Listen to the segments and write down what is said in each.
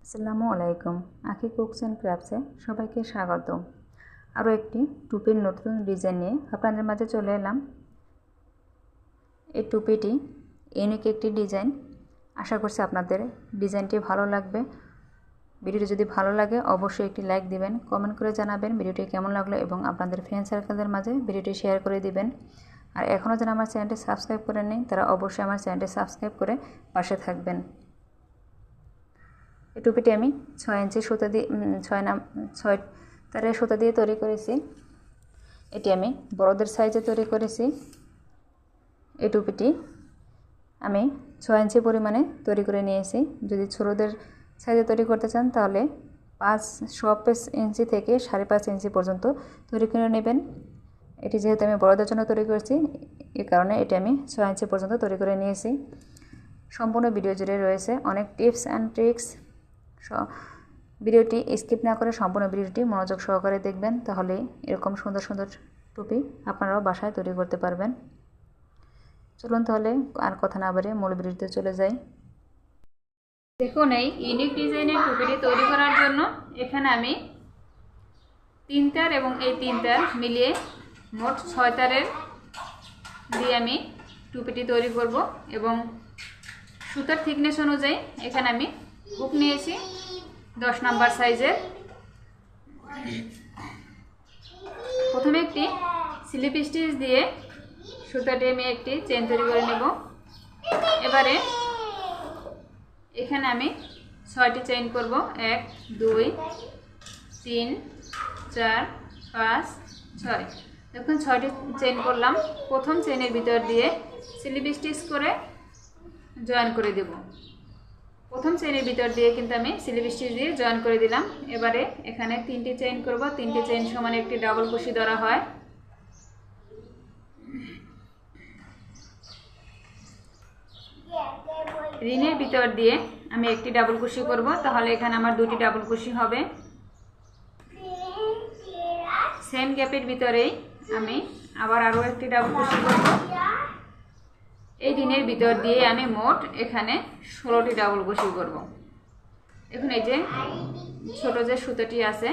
আসসালামু আলাইকুম। আঁখি cooks and ক্রাফটসে সবাইকে স্বাগত। আরও একটি টুপির নতুন ডিজাইন নিয়ে আপনাদের মাঝে চলে এলাম। এই টুপিটি ইউনিক একটি ডিজাইন। আশা করছি আপনাদের ডিজাইনটি ভালো লাগবে। ভিডিওটি যদি ভালো লাগে অবশ্যই একটি লাইক দিবেন, কমেন্ট করে জানাবেন ভিডিওটি কেমন লাগলো এবং আপনাদের ফ্রেন্ড সার্কেলদের মাঝে ভিডিওটি শেয়ার করে দিবেন। আর এখনও যারা আমার চ্যানেলটি সাবস্ক্রাইব করে নেই তারা অবশ্যই আমার চ্যানেলটি সাবস্ক্রাইব করে পাশে থাকবেন। এই টুপিটি আমি 6 ইঞ্চি সুতা দিয়ে 6 তারের সুতা দিয়ে তৈরি করেছি। এটি আমি বড়দের সাইজে তৈরি করেছি। এই টুপিটি আমি 6 ইঞ্চি পরিমাণে তৈরি করে নিয়েছি। যদি ছোটদের সাইজে তৈরি করতে চান তাহলে 5 ইঞ্চি থেকে 5.5 ইঞ্চি পর্যন্ত তৈরি করে নেবেন। এটি যেহেতু আমি বড়দের জন্য তৈরি করেছি এই কারণে এটি আমি 6 ইঞ্চি পর্যন্ত তৈরি করে নিয়েছি। সম্পূর্ণ ভিডিও জুড়ে রয়েছে অনেক টিপস অ্যান্ড ট্রিক্স। ভিডিওটি স্কিপ না করে সম্পূর্ণ ভিডিওটি মনোযোগ সহকারে দেখবেন, তাহলে এরকম সুন্দর সুন্দর টুপি আপনারাও বাসায় তৈরি করতে পারবেন। চলুন তাহলে আর কথা না বাড়িয়ে মূল ভিডিওতে চলে যাই। দেখুন, এই ইউনিক ডিজাইনের টুপিটি তৈরি করার জন্য এখানে আমি 3 তার এবং এই 3 তার মিলিয়ে মোট 6 তারের দিয়ে আমি টুপিটি তৈরি করব এবং সুতার থিকনেস অনুযায়ী এখানে আমি হুক নিয়েছি 10 নাম্বার সাইজের। প্রথমে একটি স্লিপ স্টিচ দিয়ে সুতাটি আমি একটি চেন তৈরি করে নেব। এবারে এখানে আমি 6টি চেইন করব। 1 2 3 4 5 6। দেখুন 6টি চেইন করলাম। প্রথম চেইনের ভিতর দিয়ে স্লিপ স্টিচ করে জয়েন করে দেব। প্রথম চেইনের ভিতর দিয়ে কিন্তু আমি স্লিপ স্টিচ দিয়ে জয়েন করে দিলাম। এবারে এখানে 3টি চেইন করব। 3টি চেইন সমান একটি ডাবল কুশি ধরা হয়। রিনের ভিতর দিয়ে আমি একটি ডাবল কুশি করব, তাহলে এখানে আমার 2টি ডাবল কুশি হবে। সেম গ্যাপের ভিতরেই আমি আবার আরও একটি ডাবল কুশি করব। এই রিনের ভিতর দিয়ে আমি মোট এখানে 16টি ডাবল কুশি করব। এখন এই যে ছোট যে সুতোটি আছে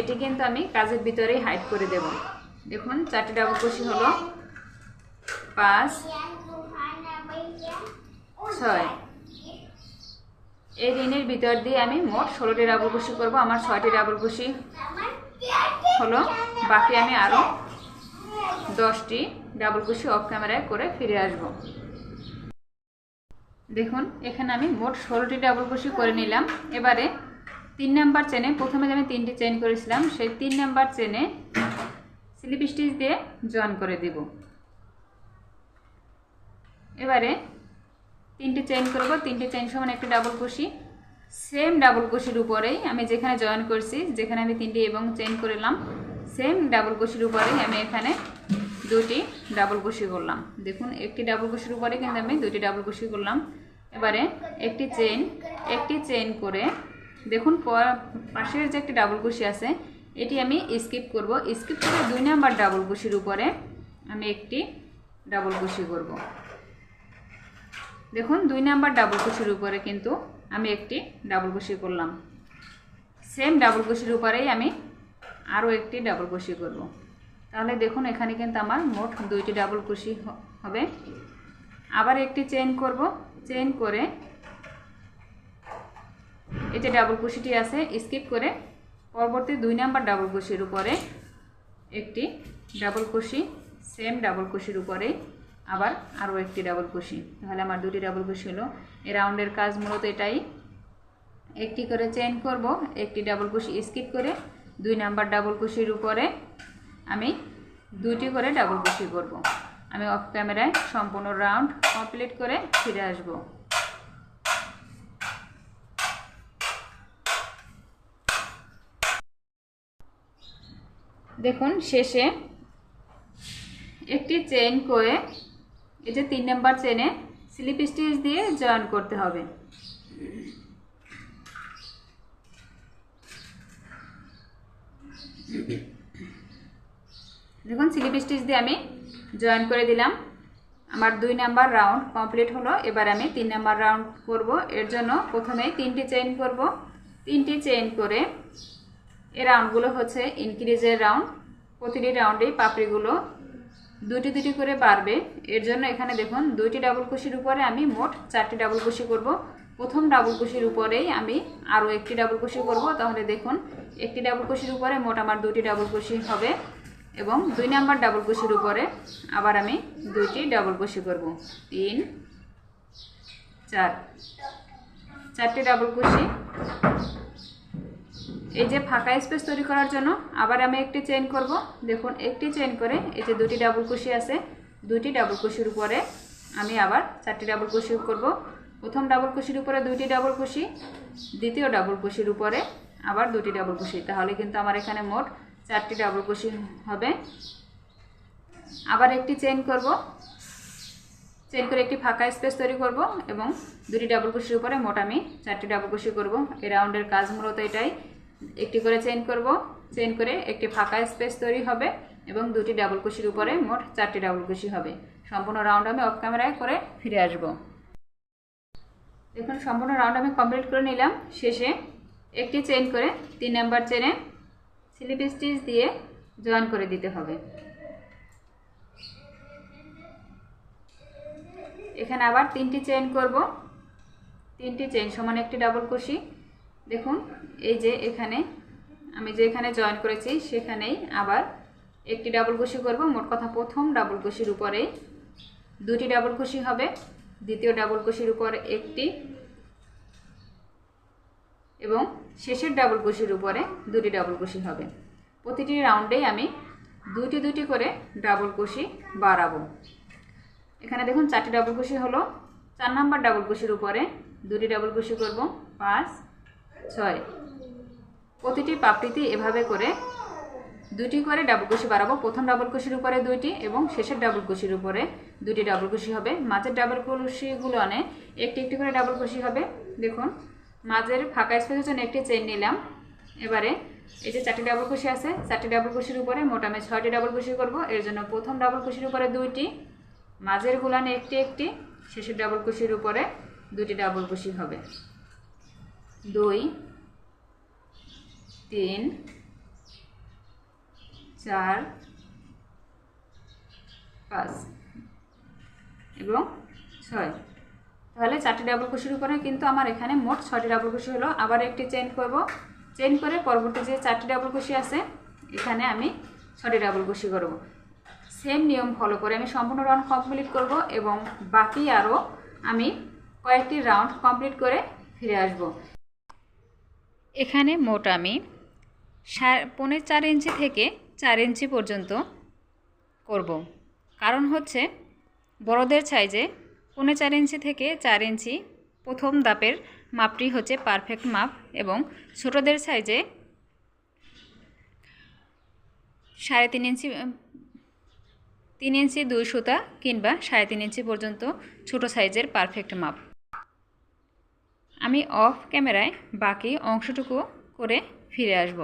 এটি কিন্তু আমি কাজের ভিতরেই হাইড করে দেব। দেখুন 4টি ডাবল কুশি হলো, 5 6। এই রিনের ভিতর দিয়ে আমি মোট 16টি ডাবল কুশি করব। আমার 6টি ডাবল কুশি হলো, বাকি আমি আরও 10টি ডাবল কুশি অফ ক্যামেরায় করে ফিরে আসব। দেখুন এখানে আমি মোট 16টি ডাবল কুশি করে নিলাম। এবারে 3 নাম্বার চেনে প্রথমে আমি 3টি চেইন করেছিলাম সেই 3 নাম্বার চেনে স্লিপ স্টিচ দিয়ে জয়েন করে দেব। এবারে 3টি চেইন করব। 3টি চেইন সমান একটি ডাবল কুশি। সেম ডাবল কুশির উপরেই আমি যেখানে জয়েন করছি, যেখানে আমি 3টি এবং চেইন করলাম, সেম ডাবল কুশির উপরেই আমি এখানে 2টি ডাবল কুশি করলাম। দেখুন একটি ডাবল কুশির উপরে কিন্তু আমি 2টি ডাবল কুশি করলাম। এবারে একটি চেইন করে দেখুন পাশের যে একটি ডাবল কুশি আছে এটি আমি স্কিপ করব। স্কিপ করে 2 নাম্বার ডাবল কুশির উপরে আমি একটি ডাবল কুশি করব। দেখুন 2 নাম্বার ডাবল কুশির উপরে কিন্তু আমি একটি ডাবল কুশি করলাম। সেম ডাবল কুশির উপরেই আমি আরও একটি ডাবল কুশি করব। তাহলে দেখুন এখানে কিন্তু আমার মোট 2টি ডাবল কুশি হবে। আবার একটি চেইন করব। চেইন করে এই যে ডাবল কুশিটি আছে স্কিপ করে পরবর্তী 2 নাম্বার ডাবল কুশির উপরে একটি ডাবল কুশি, সেম ডাবল কুশির উপরেই আবার আরও একটি ডাবল কুশি। তাহলে আমার 2টি ডাবল কুশি হলো। এই রাউন্ডের কাজ মূলত এটাই। একটি করে চেইন করব, একটি ডাবল কুশি স্কিপ করে 2 নাম্বার ডাবল কুশির উপরে আমি 2টি করে ডাবল কুশি করব। আমি অফ ক্যামেরায় সম্পূর্ণ রাউন্ড কমপ্লিট করে ফিরে আসব। দেখুন শেষে একটি চেইন করে এই যে 3 নাম্বার চেনে স্লিপ স্টিচ দিয়ে জয়েন করতে হবে। দেখুন স্লিপ স্টিচ দিয়ে আমি জয়েন করে দিলাম। আমার 2 নাম্বার রাউন্ড কমপ্লিট হলো। এবার আমি 3 নাম্বার রাউন্ড করব। এর জন্য প্রথমে 3টি চেইন করব। 3টি চেইন করে এই রাউন্ডগুলো হচ্ছে ইনক্রিজের রাউন্ড। প্রতিটি রাউন্ডেই পাপড়িগুলো দুটি দুটি করে বাড়বে। এর জন্য এখানে দেখুন 2টি ডাবল কুশির উপরে আমি মোট 4টি ডাবল কুশি করব। প্রথম ডাবল কুশির উপরেই আমি আরও একটি ডাবল কুশি করব। তাহলে দেখুন একটি ডাবল কুশির উপরে মোট আমার 2টি ডাবল কুশি হবে এবং 2 নাম্বার ডাবল কুশির উপরে আবার আমি 2টি ডাবল কুশি করব। 3 4 4টি ডাবল কুশি। এই যে ফাঁকা স্পেস তৈরি করার জন্য আবার আমি একটি চেইন করব। দেখুন একটি চেইন করে এই যে 2টি ডাবল কুশি আছে, 2টি ডাবল কুশির উপরে আমি আবার 4টি ডাবল কুশি করব। প্রথম ডাবল কুশির উপরে 2টি ডাবল কুশি, দ্বিতীয় ডাবল কুশির উপরে আবার 2টি ডাবল কুশি। তাহলে কিন্তু আমার এখানে মোট 4টি ডাবল কুশি হবে। আবার একটি চেইন করব, চেইন করে একটি ফাঁকা স্পেস তৈরি করব এবং 2টি ডাবল কুশির উপরে মোট আমি 4টি ডাবল কুশি করব। এই রাউন্ডের কাজ মূলত এটাই। একটি করে চেইন করব, চেইন করে একটি ফাঁকা স্পেস তৈরি হবে এবং 2টি ডাবল কুশির উপরে মোট 4টি ডাবল কুশি হবে। সম্পূর্ণ রাউন্ড আমি অফ ক্যামেরায় করে ফিরে আসব। দেখুন সম্পূর্ণ রাউন্ড আমি কমপ্লিট করে নিলাম। শেষে একটি চেইন করে 3 নাম্বার চেইনে স্লিপ স্টিচ দিয়ে জয়েন করে দিতে হবে। এখানে আবার 3টি চেইন করব, 3টি চেইন সমান একটি ডাবল কুশি। দেখুন এই যে এখানে আমি যে এখানে জয়েন করেছি সেখানেই আবার একটি ডাবল কুশি করব। মোট কথা প্রথম ডাবল কুশির উপরে 2টি ডাবল কুশি হবে, দ্বিতীয় ডাবল কুশির উপরে একটি এবং শেষের ডাবল কুশির উপরে 2টি ডাবল কুশি হবে। প্রতিটি রাউন্ডেই আমি 2টি করে ডাবল কুশি বাড়াবো। এখানে দেখুন 4টি ডাবল কুশি হলো। 4 নাম্বার ডাবল কুশির উপরে 2টি ডাবল কুশি করব। 5 6 প্রতিটি পাপড়িতে এভাবে করে 2টি করে ডাবল কুশি বাড়াবো। প্রথম ডাবল কুশির উপরে 2টি এবং শেষের ডাবল কুশির উপরে 2টি ডাবল কুশি হবে। মাঝের ডাবল কুশিগুলো অনে একটি একটি করে ডাবল কুশি হবে। দেখুন মাঝের ফাঁকা স্পেসের জন্য একটি চেইন নিলাম। এবারে এই যে 4টি ডাবল কুশি আছে, 4টি ডাবল কুশির উপরে মোট আমি 6টি ডাবল কুশি করব। এর জন্য প্রথম ডাবল কুশির উপরে 2টি, মাঝের গুলানে একটি একটি, শেষের ডাবল কুশির উপরে 2টি ডাবল কুশি হবে। 2 3 4 5 এবং 6। তাহলে 4টি ডাবল কুশির উপরে কিন্তু আমার এখানে মোট 6টি ডাবল কুশি হলো। আবার একটি চেইন করব, চেইন করে পরবর্তী যে 4টি ডাবল কুশি আছে এখানে আমি 6টি ডাবল কুশি করব। সেম নিয়ম ফলো করে আমি সম্পূর্ণ রাউন্ড কমপ্লিট করব এবং বাকি আরও আমি কয়েকটি রাউন্ড কমপ্লিট করে ফিরে আসব। এখানে মোট আমি 4.5 ইঞ্চি থেকে 4 ইঞ্চি পর্যন্ত করব। কারণ হচ্ছে বড়দের সাইজে 4.5 ইঞ্চি থেকে 4 ইঞ্চি প্রথম ধাপের মাপটি হচ্ছে পারফেক্ট মাপ এবং ছোটদের সাইজে 3.5 ইঞ্চি 3 ইঞ্চি 2 সুতা কিংবা 3.5 ইঞ্চি পর্যন্ত ছোট সাইজের পারফেক্ট মাপ। আমি অফ ক্যামেরায় বাকি অংশটুকু করে ফিরে আসব।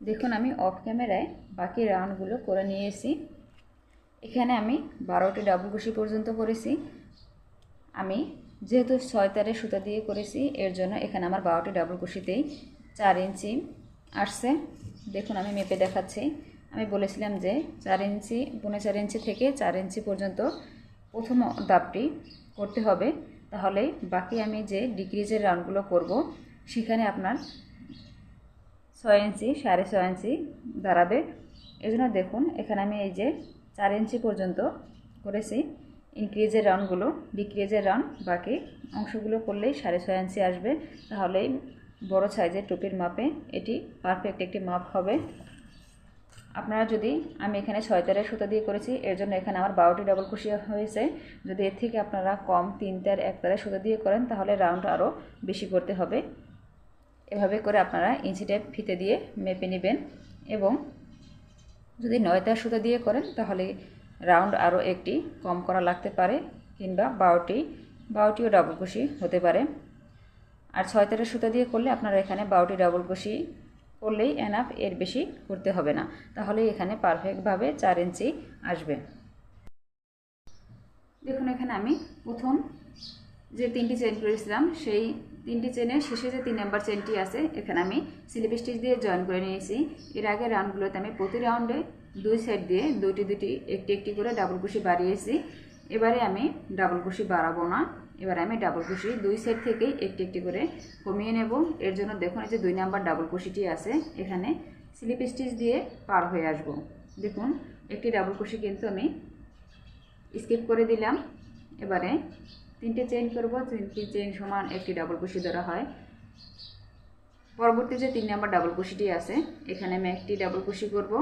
দেখুন আমি অফ ক্যামেরায় বাকি রাউন্ডগুলো করে নিয়ে এসেছি। এখানে আমি 12টি ডাবল কুশি পর্যন্ত করেছি। আমি যেহেতু 6 তারে সুতা দিয়ে করেছি এর জন্য এখানে আমার 12টি ডাবল কুশিতেই 4 ইঞ্চি আসছে। দেখুন আমি মেপে দেখাচ্ছি। আমি বলেছিলাম যে 4 ইঞ্চি 4.5 ইঞ্চি থেকে 4 ইঞ্চি পর্যন্ত প্রথম ধাপটি করতে হবে। তাহলে বাকি আমি যে ডিক্রিজের রাউন্ডগুলো করব সেখানে আপনার 6 ইঞ্চি 6.5 ইঞ্চি দাঁড়াবে। এজন্য দেখুন এখানে আমি এই যে 4 ইঞ্চি পর্যন্ত করেছি ইনক্রিজের রাউন্ডগুলো। ডিক্রিজের রাউন্ড বাকি অংশগুলো করলেই 6.5 ইঞ্চি আসবে। তাহলেই বড় সাইজের টুপির মাপে এটি পারফেক্ট একটি মাপ হবে। আপনারা যদি আমি এখানে 6 তারের সুতা দিয়ে করেছি এর জন্য এখানে আমার 12টি ডাবল কুশি হয়েছে। যদি এর থেকে আপনারা কম 3 তার 1 তারের সুতা দিয়ে করেন তাহলে রাউন্ড আরও বেশি করতে হবে। এভাবে করে আপনারা ইঞ্চি টেপ ফিতে দিয়ে মেপে নেবেন এবং যদি 9 তার সুতা দিয়ে করেন তাহলে রাউন্ড আরও একটি কম করা লাগতে পারে কিংবা 12টিও ডাবল কুশি হতে পারে। আর 6 তারের সুতা দিয়ে করলে আপনারা এখানে 12টি ডাবল কুশি করলেই এনাফ, এর বেশি করতে হবে না। তাহলে এখানে পারফেক্টভাবে 4 ইঞ্চি আসবে। দেখুন এখানে আমি প্রথম যে 3টি চেইন করেছিলাম সেই 3টি চেনের শেষে যে 3 নাম্বার চেইনটি আছে এখানে আমি স্লিপ স্টিচ দিয়ে জয়েন করে নিয়েছি। এর আগে রাউন্ডগুলোতে আমি প্রতি রাউন্ডে 2 সাইড দিয়ে দুটি একটি করে ডাবল কুশি বাড়িয়েছি। এবারে আমি ডাবল কুশি বাড়াবো না, এবারে আমি ডাবল কুশি 2 সাইড থেকেই একটি করে কমিয়ে নেব। এর জন্য দেখুন এই যে 2 নাম্বার ডাবল কুশিটি আছে এখানে স্লিপ স্টিচ দিয়ে পার হয়ে আসব। দেখুন একটি ডাবল কুশি কিন্তু আমি স্কিপ করে দিলাম। এবারে 3টে চেইন করব, 3টি চেইন সমান একটি ডাবল কুশি ধরা হয়। পরবর্তী যে 3 নাম্বার ডাবল কুশিটি আছে এখানে আমি একটি ডাবল কুশি করব।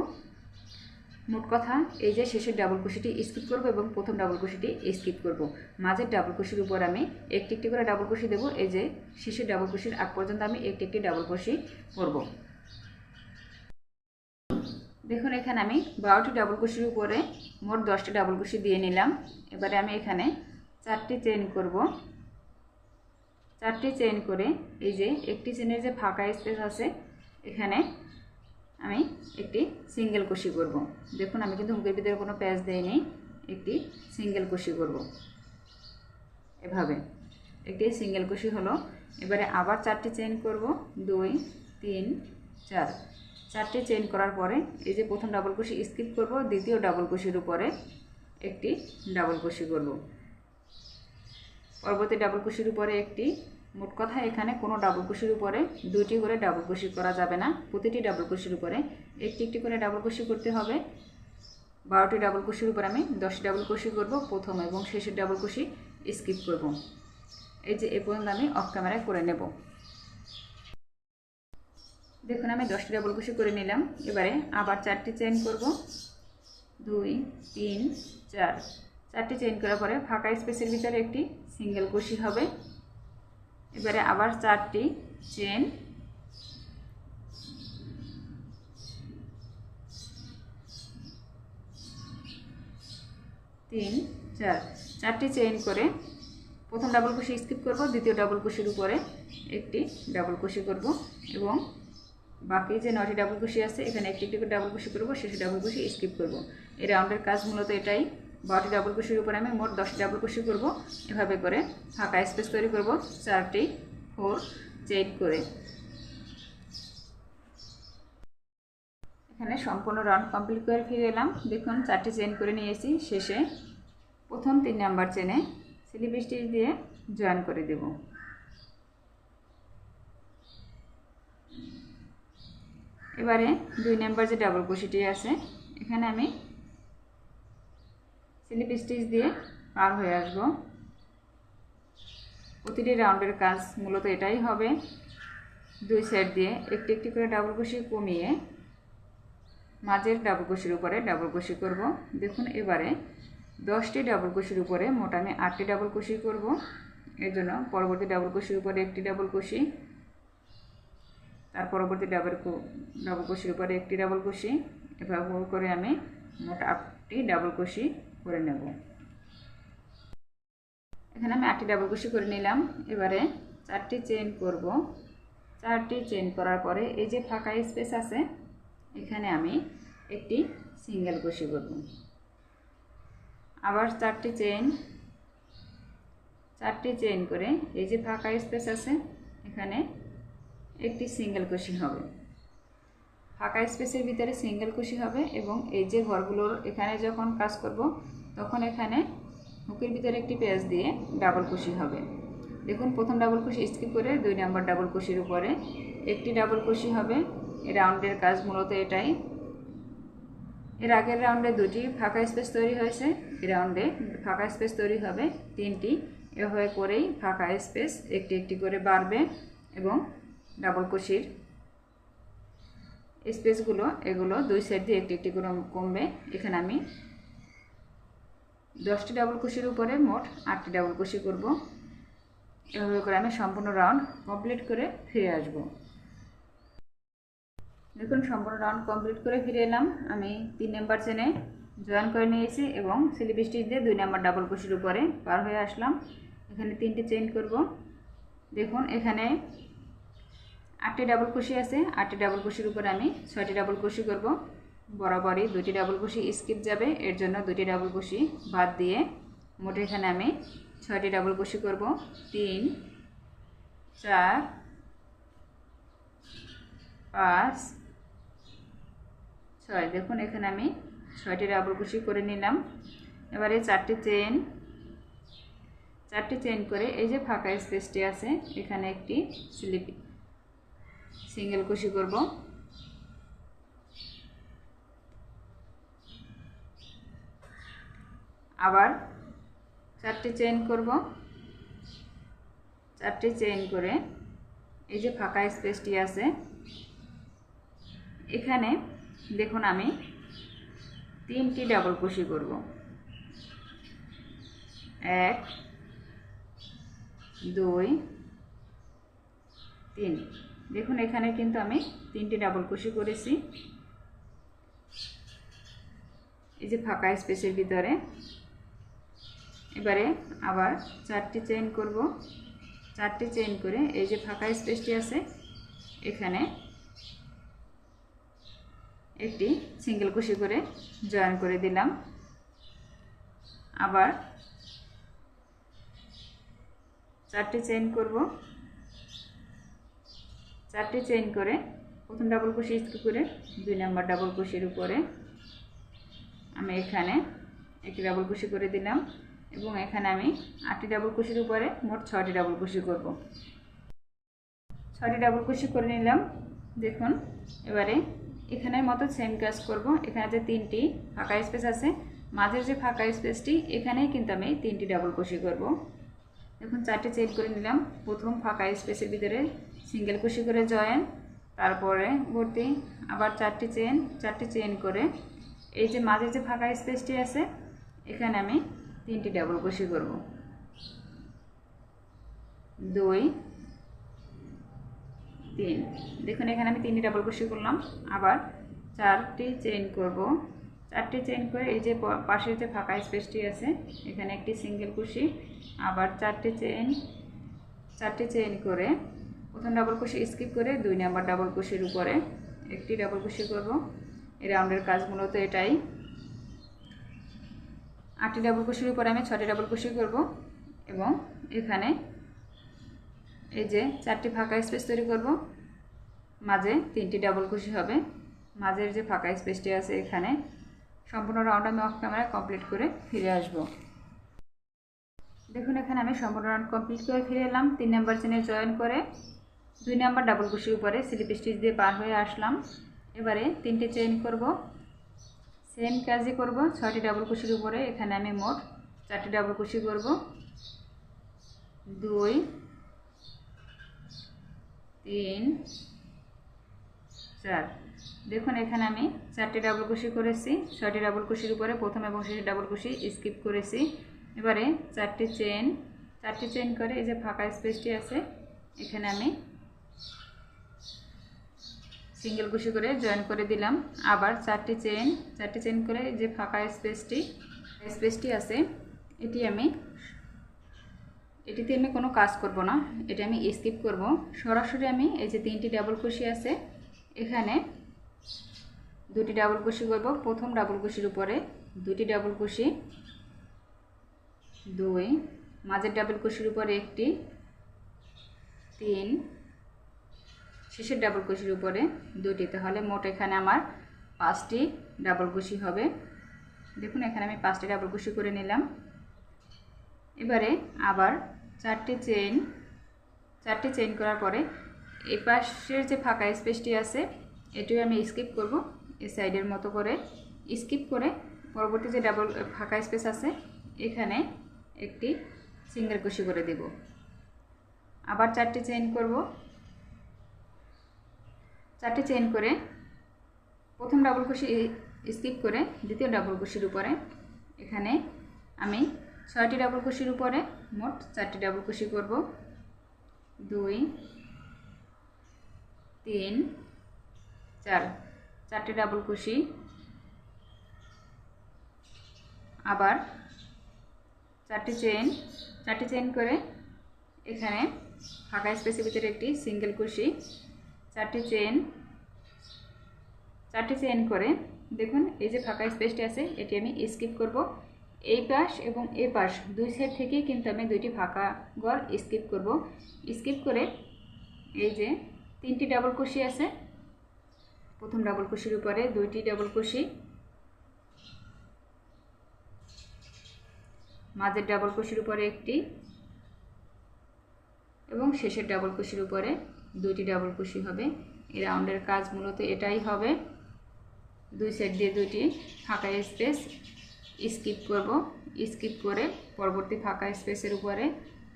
মোট কথা এই যে শেষের ডাবল কুশিটি স্কিপ করব এবং প্রথম ডাবল কুশিটি স্কিপ করব। মাঝের ডাবল কুশির উপর আমি একটি করে ডাবল কুশি দেব। এই যে শেষের ডাবল কুশির আগ পর্যন্ত আমি একটি ডাবল কুশি করব। দেখুন এখানে আমি 12টি ডাবল কুশির উপরে মোট 10টি ডাবল কুশি দিয়ে নিলাম। এবারে আমি এখানে 4টি চেইন করব। 4টি চেইন করে এই যে একটি চেনের যে ফাঁকা স্পেস আছে এখানে আমি একটি সিঙ্গেল কুশি করব। দেখুন আমি কিন্তু হুকের ভিতরে কোনো প্যাচ দেইনি, একটি সিঙ্গেল কুশি করব। এভাবে একটি সিঙ্গেল কুশি হলো। এবারে আবার 4টি চেইন করব, 2 3 4। 4টি চেইন করার পরে এই যে প্রথম ডাবল কুশি স্কিপ করব, দ্বিতীয় ডাবল কুশির উপরে একটি ডাবল কুশি করব। পরবর্তী ডাবল কুশির উপরে একটি। মোট কথা এখানে কোনো ডাবল কুশির উপরে 2টি করে ডাবল কুশি করা যাবে না, প্রতিটি ডাবল কুশির উপরে একটি করে ডাবল কুশি করতে হবে। 12টি ডাবল কুশির উপর আমি 10টি ডাবল কুশি করব। প্রথম এবং শেষের ডাবল কুশি স্কিপ করব। এই যে এ পর্যন্ত আমি অফ ক্যামেরায় করে নেব। দেখুন আমি 10টি ডাবল কুশি করে নিলাম। এবারে আবার 4টি চেইন করব, 2 3 4। 4টি চেইন করার পরে ফাঁকা স্পেসের ভিতরে একটি সিঙ্গেল কুশি হবে। এবারে আবার 4টি চেইন, 3 4। 4টি চেইন করে প্রথম ডাবল কুশি স্কিপ করব, দ্বিতীয় ডাবল কুশির উপরে একটি ডাবল কুশি করব এবং বাকি যে 9টি ডাবল কুশি আছে এখানে একটি করে ডাবল কুশি করব, শেষে ডাবল কুশি স্কিপ করব। এই রাউন্ডের কাজ মূলত এটাই। 12টি ডাবল কুশির উপরে আমি মোট 10টি ডাবল কুশি করব। এভাবে করে ফাঁকা স্পেস তৈরি করব 4টি 4 চেইন করে। এখানে সম্পূর্ণ রাউন্ড কমপ্লিট করে ফিরে এলাম। দেখুন 4টি চেইন করে নিয়েছি। শেষে প্রথম 3 নাম্বার চেনে স্লিপ স্টিচ দিয়ে জয়েন করে দেব। এবারে 2 নাম্বার যে ডাবল কুশিটি আছে এখানে আমি স্লিপ স্টিচ দিয়ে পার হয়ে আসব। প্রতিটি রাউন্ডের কাজ মূলত এটাই হবে। 2 সাইড দিয়ে একটি করে ডাবল কুশি কমিয়ে মাঝের ডাবল কুশির উপরে ডাবল কুশি করব। দেখুন এবারে 10টি ডাবল কুশির উপরে মোট আমি 8টি ডাবল কুশি করব। এর জন্য পরবর্তী ডাবল কুশির উপরে একটি ডাবল কুশি, তার পরবর্তী ডাবল কুশির উপরে একটি ডাবল কুশি, এভাবে করে আমি মোট 8টি ডাবল কুশি করে নেব। এখানে আমি 8টি ডাবল কুশি করে নিলাম। এবারে 4টি চেইন করব। 4টি চেইন করার পরে এই যে ফাঁকা স্পেস আছে এখানে আমি একটি সিঙ্গেল কুশি করব। আবার 4টি চেইন করে এই যে ফাঁকা স্পেস আছে এখানে একটি সিঙ্গেল কুশি হবে। ফাঁকা স্পেসের ভিতরে সিঙ্গেল কুশি হবে এবং এই যে ঘরগুলোর এখানে যখন কাজ করব তখন এখানে হুকের ভিতরে একটি পেঁচ দিয়ে ডাবল কুশি হবে। দেখুন প্রথম ডাবল কুশি স্কিপ করে 2 নাম্বার ডাবল কুশির উপরে একটি ডাবল কুশি হবে। এই রাউন্ডের কাজ মূলত এটাই। এর আগের রাউন্ডে 2টি ফাঁকা স্পেস তৈরি হয়েছে, এই রাউন্ডে ফাঁকা স্পেস তৈরি হবে 3টি। এভাবে করেই ফাঁকা স্পেস একটি করে বাড়বে এবং ডাবল কুশির স্পেসগুলো এগুলো 2 সাইড দিয়ে একটি করে কমবে। এখানে আমি 10টি ডাবল কুশির উপরে মোট 8টি ডাবল কুশি করব। এভাবে করে আমি সম্পূর্ণ রাউন্ড কমপ্লিট করে ফিরে আসব। দেখুন সম্পূর্ণ রাউন্ড কমপ্লিট করে ফিরে এলাম। আমি 3 নাম্বার চেনে জয়েন করে নিয়েছি এবং স্লিপ স্টিচ দিয়ে 2 নাম্বার ডাবল কুশির উপরে পার হয়ে আসলাম। এখানে 3টি চেইন করব। দেখুন এখানে 8টি ডাবল কুশি আছে, 8টি ডাবল কুশির উপরে আমি 6টি ডাবল কুশি করব। বরাবরই 2টি ডাবল কুশি স্কিপ যাবে, এর জন্য 2টি ডাবল কুশি বাদ দিয়ে মোট এখানে আমি 6টি ডাবল কুশি করব 3 4 5 6 দেখুন এখানে আমি 6টি ডাবল কুশি করে নিলাম এবারে 4টি চেইন করে এই যে ফাঁকা স্পেসটি আছে এখানে একটি স্লিপ সিঙ্গেল কুশি করব আবার 4টি চেইন করব 4টি চেইন করে এই যে ফাঁকা স্পেসটি আছে এখানে দেখুন আমি 3টি ডাবল কুশি করব 1 2 3 দেখুন এখানে কিন্তু আমি 3টি ডাবল কুশি করেছি এই যে ফাঁকা স্পেসের ভিতরে এবারে আবার 4টি চেইন করব 4টি চেইন করে এই যে ফাঁকা স্পেসটি আছে এখানে একটি সিঙ্গেল কুশি করে জয়েন করে দিলাম আবার 4টি চেইন করব 4টি চেইন করে প্রথম ডাবল কুশি স্কিপ করে 2 নাম্বার ডাবল কুশির উপরে আমি এখানে একটি ডাবল কুশি করে দিলাম এবং এখানে আমি 8টি ডাবল কুশির উপরে মোট 6টি ডাবল কুশি করব 6টি ডাবল কুশি করে নিলাম দেখুন এবারে এখানের মতো সেম কাজ করব এখানে যে 3টি ফাঁকা স্পেস আছে মাঝের যে ফাঁকা স্পেসটি এখানেই কিন্তু আমি 3টি ডাবল কুশি করব দেখুন 4টি চেইন করে নিলাম প্রথম ফাঁকা স্পেসের ভিতরে সিঙ্গেল কুশি করে জয়েন তারপরে ভর্তি আবার 4টি চেইন করে এই যে মাঝে যে ফাঁকা স্পেসটি আছে এখানে আমি 3টি ডাবল কুশি করব 2 3 দেখুন এখানে আমি 3টি ডাবল কুশি করলাম আবার 4টি চেইন করব 4টি চেইন করে এই যে পাশের যে ফাঁকা স্পেসটি আছে এখানে একটি সিঙ্গেল কুশি আবার 4টি চেইন করে প্রথম ডাবল কুশি স্কিপ করে 2 নাম্বার ডাবল কুশির উপরে একটি ডাবল কুশি করব এই রাউন্ডের কাজ মূলত এটাই 8টি ডাবল কুশির উপরে আমি 6টি ডাবল কুশি করব এবং এখানে এই যে 4টি ফাঁকা স্পেস তৈরি করব মাঝে 3টি ডাবল কুশি হবে মাঝের যে ফাঁকা স্পেসটি আছে এখানে সম্পূর্ণ রাউন্ড আমি অফ ক্যামেরায় কমপ্লিট করে ফিরে আসব দেখুন এখানে আমি সম্পূর্ণ রাউন্ড কমপ্লিট করে ফিরে এলাম 3 নাম্বার চেইনে জয়েন করে 2 নাম্বার ডাবল কুশির উপরে স্লিপ স্টিচ দিয়ে পার হয়ে আসলাম এবারে 3টি চেইন করব সেম কাজই করব 6টি ডাবল কুশির উপরে এখানে আমি মোট 4টি ডাবল কুশি করব 2 3 4 দেখুন এখানে আমি 4টি ডাবল কুশি করেছি 6টি ডাবল কুশির উপরে প্রথম এবং শেষের ডাবল কুশি স্কিপ করেছি এবারে 4টি চেইন করে এই যে ফাঁকা স্পেসটি আছে এখানে আমি সিঙ্গেল কুশি করে জয়েন করে দিলাম আবার 4টি চেইন করে যে ফাঁকা স্পেসটি আছে এটিতে আমি কোনো কাজ করব না এটা আমি স্কিপ করব সরাসরি আমি এই যে 3টি ডাবল কুশি আছে এখানে 2টি ডাবল কুশি করব প্রথম ডাবল কুশির উপরে 2টি ডাবল কুশি 2 মাঝের ডাবল কুশির উপরে একটি 3 শেষের ডাবল কুশির উপরে 2টি তাহলে মোট এখানে আমার 5টি ডাবল কুশি হবে দেখুন এখানে আমি 5টি ডাবল কুশি করে নিলাম এবারে আবার 4টি চেইন করার পরে এই পাশের যে ফাঁকা স্পেসটি আছে এটিও আমি স্কিপ করব এই সাইডের মতো করে স্কিপ করে পরবর্তী যে ডাবল ফাঁকা স্পেস আছে এখানে একটি সিঙ্গেল কুশি করে দেব আবার 4টি চেইন করব 4টি চেইন করে প্রথম ডাবল কুশি স্কিপ করে দ্বিতীয় ডাবল কুশির উপরে এখানে আমি 6টি ডাবল কুশির উপরে মোট 4টি ডাবল কুশি করব 2 3 4 4টি ডাবল কুশি আবার 4টি চেইন করে এখানে ফাঁকা স্পেসের ভিতরে একটি সিঙ্গেল কুশি 4টি চেইন করে দেখুন এই যে ফাঁকা স্পেসটি আছে এটি আমি স্কিপ করব এই পাশ এবং এই পাশ দুই সাইড থেকেই কিন্তু আমি দুইটি ফাঁকা ঘর স্কিপ করব। স্কিপ করে এই যে 3টি ডাবল কুশি আছে, প্রথম ডাবল কুশির উপরে 2টি ডাবল কুশি, মাঝের ডাবল কুশির উপরে 1টি এবং শেষের ডাবল কুশির উপরে 2টি ডাবল কুশি হবে। এই রাউন্ডের কাজ মূলত এটাই হবে। দুই সাইড দিয়ে 2টি ফাঁকা স্পেস স্কিপ করব। স্কিপ করে পরবর্তী ফাঁকা স্পেসের উপরে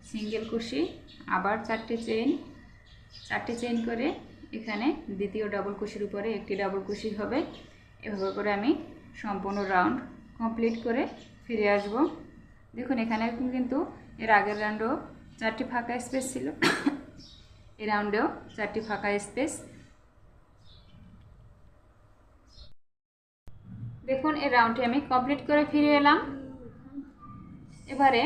সিঙ্গেল কুশি, আবার 4টি চেইন করে এখানে দ্বিতীয় ডাবল কুশির উপরে 1টি ডাবল কুশি হবে। এভাবে করে আমি সম্পূর্ণ রাউন্ড কমপ্লিট করে ফিরে আসব। দেখুন এখানে কিন্তু এর আগের রাউন্ডেও 4টি ফাঁকা স্পেস ছিল, এই রাউন্ডেও 4টি ফাঁকা স্পেস। দেখুন এই রাউন্ডটি আমি কমপ্লিট করে ফিরে এলাম। এবারে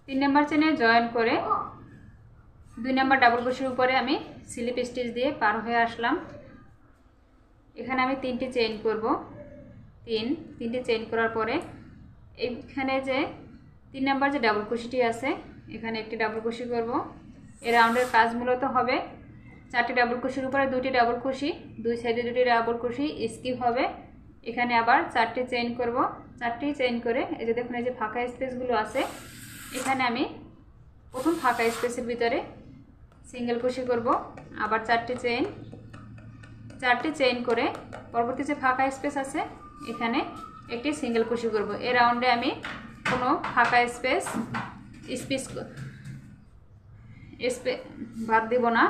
3 নম্বর চেনে জয়েন করে 2 নম্বর ডাবল কুশির উপরে আমি স্লিপ স্টিচ দিয়ে পার হয়ে আসলাম। এখানে আমি 3টি চেইন করব। 3টি চেইন করার পরে এইখানে যে 3 নম্বর যে ডাবল কুশিটি আছে এখানে 1টি ডাবল কুশি করব। এই রাউন্ডের কাজ মূলত হবে 4টি ডাবল কুশির উপরে 2টি ডাবল কুশি, দুই সাইডে 2টি ডাবল কুশি স্কিপ হবে। এখানে আবার 4টি চেইন করব। 4টি চেইন করে এই যে দেখুন এই যে ফাঁকা স্পেসগুলো আছে এখানে আমি প্রথম ফাঁকা স্পেসের ভিতরে সিঙ্গেল কুশি করব, আবার 4টি চেইন করে পরবর্তী যে ফাঁকা স্পেস আছে এখানে 1টি সিঙ্গেল কুশি করব। এই রাউন্ডে আমি কোনো ফাঁকা স্পেস বাদ দেব না।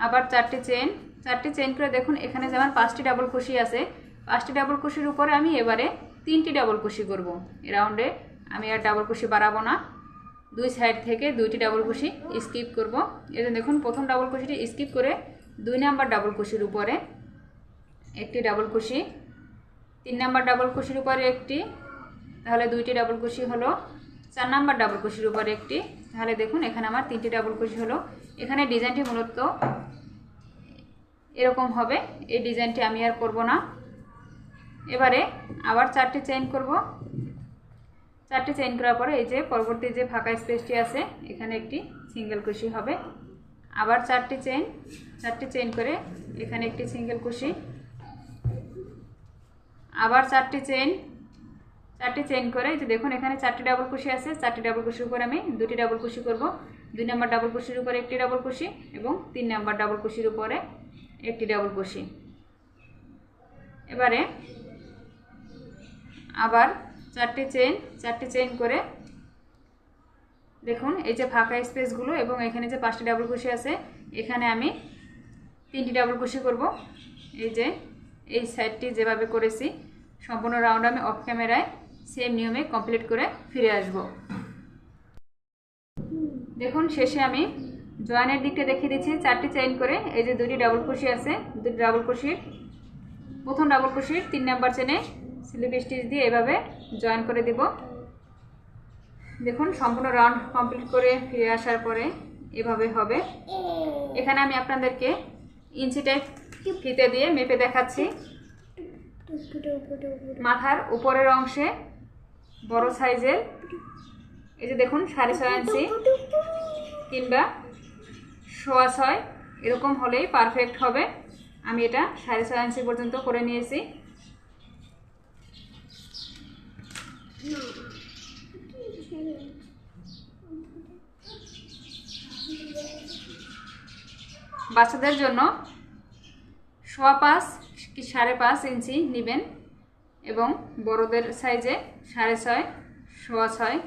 আবার 4টি চেইন করে দেখুন এখানে যেমন 5টি ডাবল কুশি আছে, 5টি ডাবল কুশির উপরে আমি এবারে 3টি ডাবল কুশি করব। এই রাউন্ডে আমি আর ডাবল কুশি বাড়াবো না, দুই সাইড থেকে 2টি ডাবল কুশি স্কিপ করব। এই যে দেখুন প্রথম ডাবল কুশিটি স্কিপ করে 2 নম্বর ডাবল কুশির উপরে 1টি ডাবল কুশি, 3 নম্বর ডাবল কুশির উপরে 1টি, তাহলে 2টি ডাবল কুশি হলো। 4 নম্বর ডাবল কুশির উপরে 1টি, তাহলে দেখুন এখানে আমার 3টি ডাবল কুশি হলো। এখানে ডিজাইনটি মূলত এরকম হবে, এই ডিজাইনটি আমি আর করব না। এবারে আবার 4টি চেইন করব। 4টি চেইন করার পরে এই যে পরবর্তী যে ফাঁকা স্পেসটি আছে এখানে 1টি সিঙ্গেল কুশি হবে। আবার 4টি চেইন করে এখানে 1টি সিঙ্গেল কুশি, আবার 4টি চেইন করে এই যে দেখুন এখানে 4টি ডাবল কুশি আছে, 4টি ডাবল কুশির উপরে আমি 2টি ডাবল কুশি করব। 2 নম্বর ডাবল কুশির উপরে 1টি ডাবল কুশি এবং 3 নম্বর ডাবল কুশির উপরে 1টি ডাবল কুশি। এবারে আবার 4টি চেইন করে দেখুন এই যে ফাঁকা স্পেসগুলো এবং এখানে যে 5টি ডাবল কুশি আছে এখানে আমি 3টি ডাবল কুশি করব। এই যে এই সাইডটি যেভাবে করেছি সম্পূর্ণ রাউন্ড আমি অফ ক্যামেরায় সেম নিয়মে কমপ্লিট করে ফিরে আসব। দেখুন শেষে আমি জয়েনের দিকটা দেখিয়ে দিচ্ছি। 4টি চেইন করে এই যে 2টি ডাবল কুশি আছে, 2টি ডাবল কুশির প্রথম ডাবল কুশির 3 নম্বর চেনে স্লিপ স্টিচ দিয়ে এভাবে জয়েন করে দিব। দেখুন সম্পূর্ণ রাউন্ড কমপ্লিট করে ফিরে আসার পরে এভাবে হবে। এখানে আমি আপনাদেরকে ইঞ্চি টাইপ ফিতে দিয়ে মেপে দেখাচ্ছি। মাথার উপরের অংশে বড় সাইজের এই যে দেখুন 6.5 ইঞ্চি কিংবা 6.25 এরকম হলেই পারফেক্ট হবে। আমি এটা 6.5 ইঞ্চি পর্যন্ত করে নিয়েছি। বাচ্চাদের জন্য 5.25 কি 5.5 ইঞ্চি নেবেন এবং বড়দের সাইজে 6.5 6.25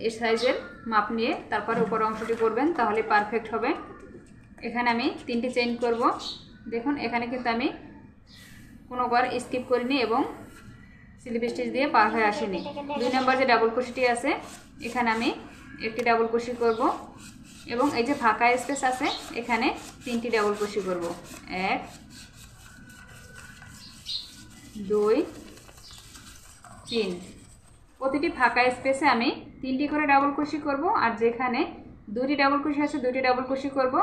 এই সাইজের মাপ নিয়ে তারপরে উপর অংশটি করবেন, তাহলে পারফেক্ট হবে। এখানে আমি 3টি চেইন করব। দেখুন এখানে কিন্তু আমি কোনো ঘর স্কিপ করিনি এবং স্লিপ স্টিচ দিয়ে পার হয়ে আসেনি। 2 নম্বর যে ডাবল কুশিটি আছে এখানে আমি 1টি ডাবল কুশি করব এবং এই যে ফাঁকা স্পেস আছে এখানে 3টি ডাবল কুশি করব। 1 2 3। প্রতিটি ফাঁকা স্পেসে আমি 3টি করে ডাবল কুশি করব আর যেখানে 2টি ডাবল কুশি আছে 2টি ডাবল কুশি করব।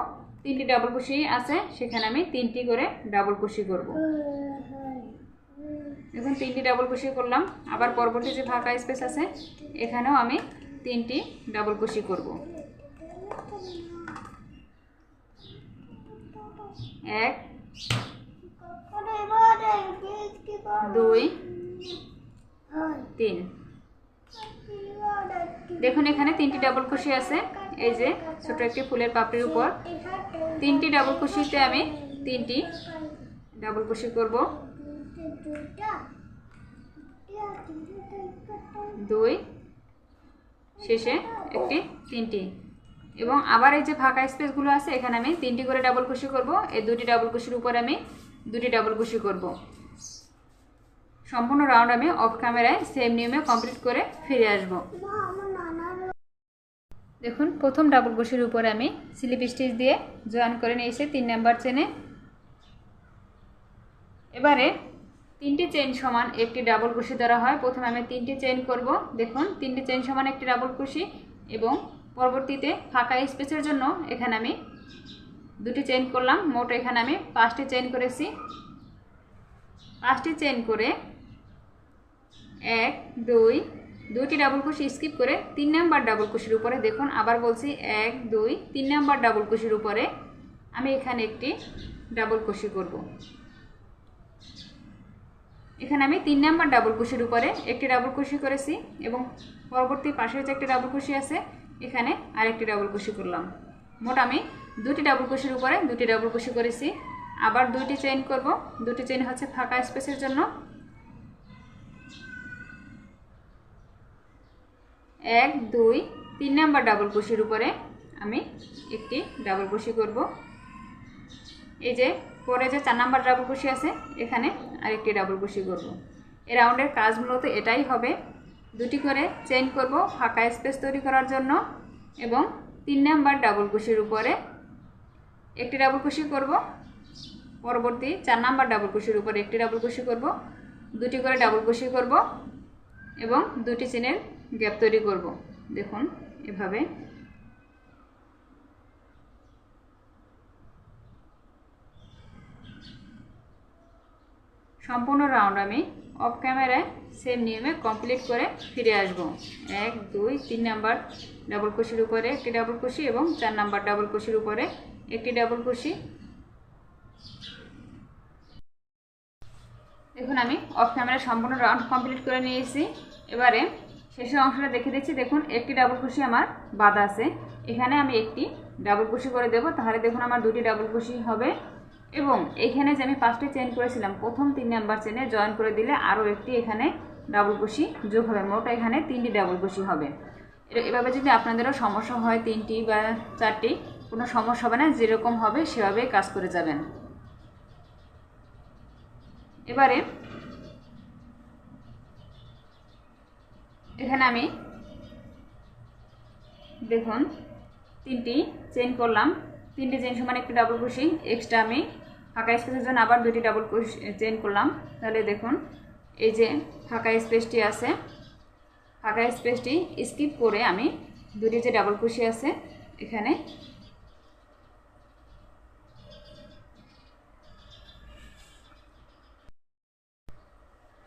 3টি ডাবল কুশি আছে সেখানে আমি 3টি করে ডাবল কুশি করব। দেখুন 3টি ডাবল কুশি করলাম। আবার পরবর্তী যে ফাঁকা স্পেস আছে এখানেও আমি 3টি ডাবল কুশি করব। 1 2 3। দেখুন এখানে 3টি ডাবল কুশি আছে। এই যে ছোট একটি ফুলের পাপড়ির উপর 3টি ডাবল কুশিতে আমি 3টি ডাবল কুশি করব। 2 শেষে একটি 3টি, এবং আবার এই যে ফাঁকা স্পেসগুলো আছে এখানে আমি 3টি করে ডাবল কুশি করব। এই 2টি ডাবল কুশির উপর আমি 2টি ডাবল কুশি করব। সম্পূর্ণ রাউন্ড আমি অফ ক্যামেরায় সেম নিয়মে কমপ্লিট করে ফিরে আসব। দেখুন প্রথম ডাবল কুশির উপরে আমি স্লিপ স্টিচ দিয়ে জয়েন করে নিয়েছি 3 নাম্বার চেনে। এবারে 3টি চেইন সমান একটি ডাবল কুশি ধরা হয়। প্রথমে আমি 3টি চেইন করব। দেখুন 3টি চেইন সমান একটি ডাবল কুশি, এবং পরবর্তীতে ফাঁকা স্পেসের জন্য এখানে আমি 2টি চেইন করলাম। মোট এখানে আমি 5টি চেইন করেছি। 5টি চেইন করে 1 2 2টি ডাবল কুশি স্কিপ করে 3 নাম্বার ডাবল কুশির উপরে, দেখুন আবার বলছি 1 2 3 নাম্বার ডাবল কুশির উপরে আমি এখানে একটি ডাবল কুশি করব। এখানে আমি 3 নাম্বার ডাবল কুশির উপরে একটি ডাবল কুশি করেছি, এবং পরবর্তী পাশের যে একটি ডাবল কুশি আছে এখানে আরেকটি ডাবল কুশি করলাম। মোট আমি 2টি ডাবল কুশির উপরে 2টি ডাবল কুশি করেছি। আবার 2টি চেইন করব। 2টি চেইন হচ্ছে ফাঁকা স্পেসের জন্য। 1 2 3 নাম্বার ডাবল কুশির উপরে আমি একটি ডাবল কুশি করব। এই যে পরে যে 4 নাম্বার ডাবল কুশি আছে এখানে আরেকটি ডাবল কুশি করব। এই রাউন্ডের কাজ মূলত এটাই হবে। 2টি করে চেইন করব ফাঁকা স্পেস তৈরি করার জন্য, এবং 3 নাম্বার ডাবল কুশির উপরে একটি ডাবল কুশি করব। পরবর্তী 4 নাম্বার ডাবল কুশির উপরে একটি ডাবল কুশি করব। 2টি করে ডাবল কুশি করব এবং 2টি চেইনের গ্যাপ তৈরি করব। দেখুন এভাবে। সম্পূর্ণ রাউন্ড আমি অফ ক্যামেরায় সেম নিয়মে কমপ্লিট করে ফিরে আসব। 1 2 3 নাম্বার ডাবল কুশির উপরে একটি ডাবল কুশি এবং 4 নাম্বার ডাবল কুশির উপরে একটি ডাবল কুশি। দেখুন আমি অফ ক্যামেরা সম্পূর্ণ রাউন্ড কমপ্লিট করে নিয়েছি। এবারে শেষের অংশটা দেখে দিচ্ছি। দেখুন একটি ডাবল কুশি আমার বাঁধা আছে, এখানে আমি একটি ডাবল কুশি করে দেব, তাহলে দেখুন আমার 2টি ডাবল কুশি হবে। এবং এখানে যে আমি 5টি চেইন করেছিলাম প্রথম 3 নাম্বার চেইনে জয়েন করে দিলে আরও একটি এখানে ডাবল কুশি যোগ হবে। মোট এখানে 3টি ডাবল কুশি হবে। এভাবে যদি আপনাদেরও সমস্যা হয় 3টি বা 4টি, কোনো সমস্যা হবে না, যেরকম হবে সেভাবে কাজ করে যাবেন। এবারে এখানে আমি দেখুন 3টি চেইন করলাম। 3টি চেইন সমান একটি ডাবল কুশি এক্সট্রা আমি ফাঁকা স্পেসের জন্য আবার 2টি ডাবল কুশি চেইন করলাম। তাহলে দেখুন এই যে ফাঁকা স্পেসটি আছে, ফাঁকা স্পেসটি স্কিপ করে আমি 2টি যে ডাবল কুশি আছে এখানে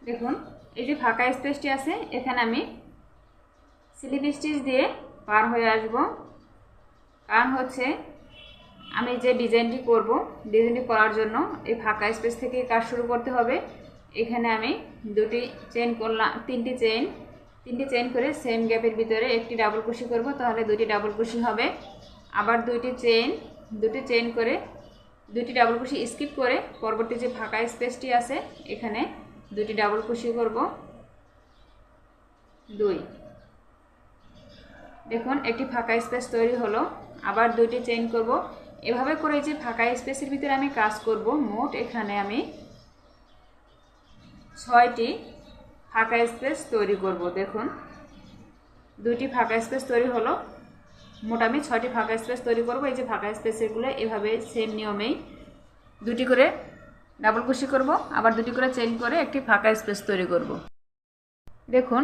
দেখুন এই যে ফাঁকা স্পেসটি আছে এখানে আমি স্লিপ স্টিচ দিয়ে পার হয়ে আসব। কারণ হচ্ছে আমি যে ডিজাইনটি করব, ডিজাইনটি করার জন্য এই ফাঁকা স্পেস থেকে কাজ শুরু করতে হবে। এখানে আমি 2টি চেইন করলাম, 3টি চেইন করে সেম গ্যাপের ভিতরে একটি ডাবল কুশি করব, তাহলে 2টি ডাবল কুশি হবে। আবার 2টি চেইন করে 2টি ডাবল কুশি স্কিপ করে পরবর্তী যে ফাঁকা স্পেসটি আছে এখানে 2টি ডাবল কুশি করব। 2 দেখুন একটি ফাঁকা স্পেস তৈরি হলো। আবার 2টি চেইন করব। এভাবে করে যে ফাঁকা স্পেসের ভিতরে আমি কাজ করব। মোট এখানে আমি 6টি ফাঁকা স্পেস তৈরি করব। দেখুন 2টি ফাঁকা স্পেস তৈরি হলো। মোট আমি 6টি ফাঁকা স্পেস তৈরি করব। এই যে ফাঁকা স্পেসগুলো এভাবে সেম নিয়মেই 2টি করে ডাবল কুশি করব, আবার 2টি করে চেইন করে একটি ফাঁকা স্পেস তৈরি করব। দেখুন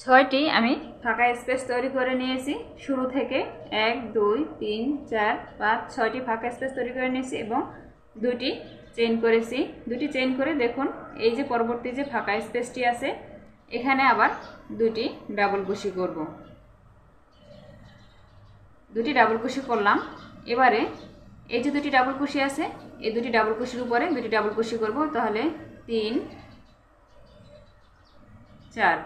6টি আমি ফাঁকা স্পেস তৈরি করে নিয়েছি। শুরু থেকে 1 2 3 4 5 6টি ফাঁকা স্পেস তৈরি করে নিয়েছি এবং 2টি চেইন করেছি। দুটি চেইন করে দেখুন এই যে পরবর্তী যে ফাঁকা স্পেসটি আছে এখানে আবার দুটি ডাবল কুশি করব। দুটি ডাবল কুশি করলাম। এবারে এই যে দুটি ডাবল কুশি আছে এই দুটি ডাবল কুশির উপরে দুটি ডাবল কুশি করব, তাহলে 3 4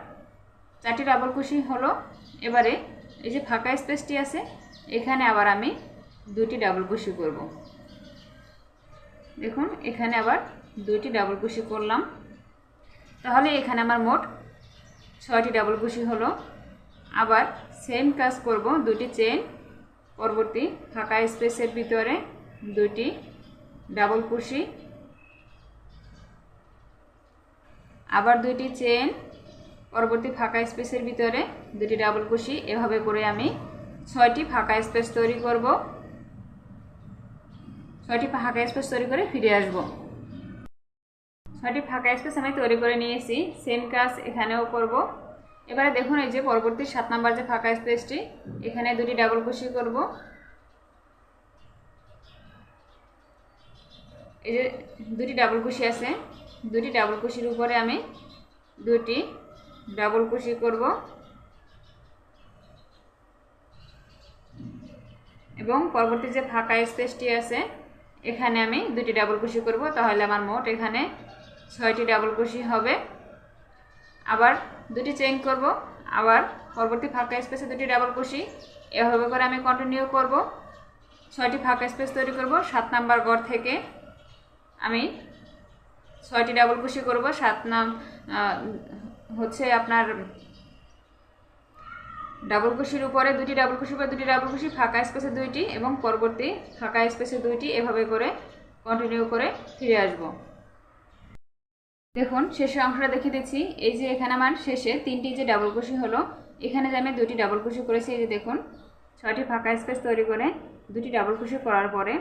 চারটি ডাবল কুশি হলো। এবারে এই যে ফাঁকা স্পেসটি আছে এখানে আবার আমি দুটি ডাবল কুশি করব। দেখুন এখানে আবার দুইটি ডাবল কুশি করলাম, তাহলে এখানে আমার মোট 6টি ডাবল কুশি হলো। আবার সেম কাজ করব, দুটি চেইন, পরবর্তী ফাঁকা স্পেসের ভিতরে দুটি ডাবল কুশি, আবার দুইটি চেইন, পরবর্তী ফাঁকা স্পেসের ভিতরে দুটি ডাবল কুশি। এভাবে করে আমি 6টি ফাঁকা স্পেস তৈরি করব। 6টি ফাঁকা স্পেস তৈরি করে ফিরে আসব। 6টি ফাঁকা স্পেস আমি তৈরি করে নিয়েছি, সেম কাজ এখানেও করব। এবারে দেখুন এই যে পরবর্তী 7 নাম্বার যে ফাঁকা স্পেসটি এখানে দুটি ডাবল কুশি করব। এই যে দুটি ডাবল কুশি আছে, দুটি ডাবল কুশির উপরে আমি দুটি ডাবল কুশি করব এবং পরবর্তী যে ফাঁকা স্পেসটি আছে এখানে আমি দুটি ডাবল কুশি করব, তাহলে আমার মোট এখানে 6টি ডাবল কুশি হবে। আবার দুটি চেইন করব, আবার পরবর্তী ফাঁকা স্পেসে দুটি ডাবল কুশি। এভাবে করে আমি কন্টিনিউ করব। 6টি ফাঁকা স্পেস তৈরি করব। 7 নাম্বার ঘর থেকে আমি 6টি ডাবল কুশি করব। 7 হচ্ছে আপনার ডাবল কুশির উপরে দুটি ডাবল কুশি, উপরে দুটি ডাবল কুশি, ফাঁকা স্পেসে দুইটি এবং পরবর্তী ফাঁকা স্পেসে দুইটি। এভাবে করে কন্টিনিউ করে ফিরে আসব। দেখুন শেষের অংশটা দেখিয়ে দিচ্ছি। এই যে এখানে আমার শেষে 3টি যে ডাবল কুশি হলো, এখানে যে আমি দুটি ডাবল কুশি করেছি, এই যে দেখুন 6টি ফাঁকা স্পেস তৈরি করে দুটি ডাবল কুশি করার পরে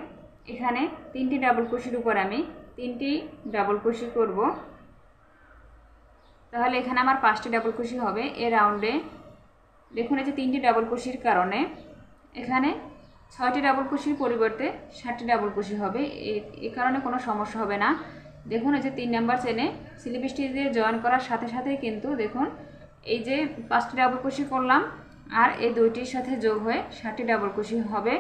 এখানে 3টি ডাবল কুশির উপর আমি 3টি ডাবল কুশি করব, তাহলে এখানে আমার 5টি ডাবল কুশি হবে। এর রাউন্ডে দেখুন এই যে 3টি ডাবল কুশির কারণে এখানে 6টি ডাবল কুশির পরিবর্তে 7টি ডাবল কুশি হবে। এই কারণে কোনো সমস্যা হবে না। দেখুন এই যে 3 নাম্বার চেনে স্লিপ স্টিচ দিয়ে জয়েন করার সাথে সাথেই কিন্তু দেখুন এই যে 5টি ডাবল কুশি করলাম আর এই দুইটির সাথে যোগ হয়ে 7টি ডাবল কুশি হবে।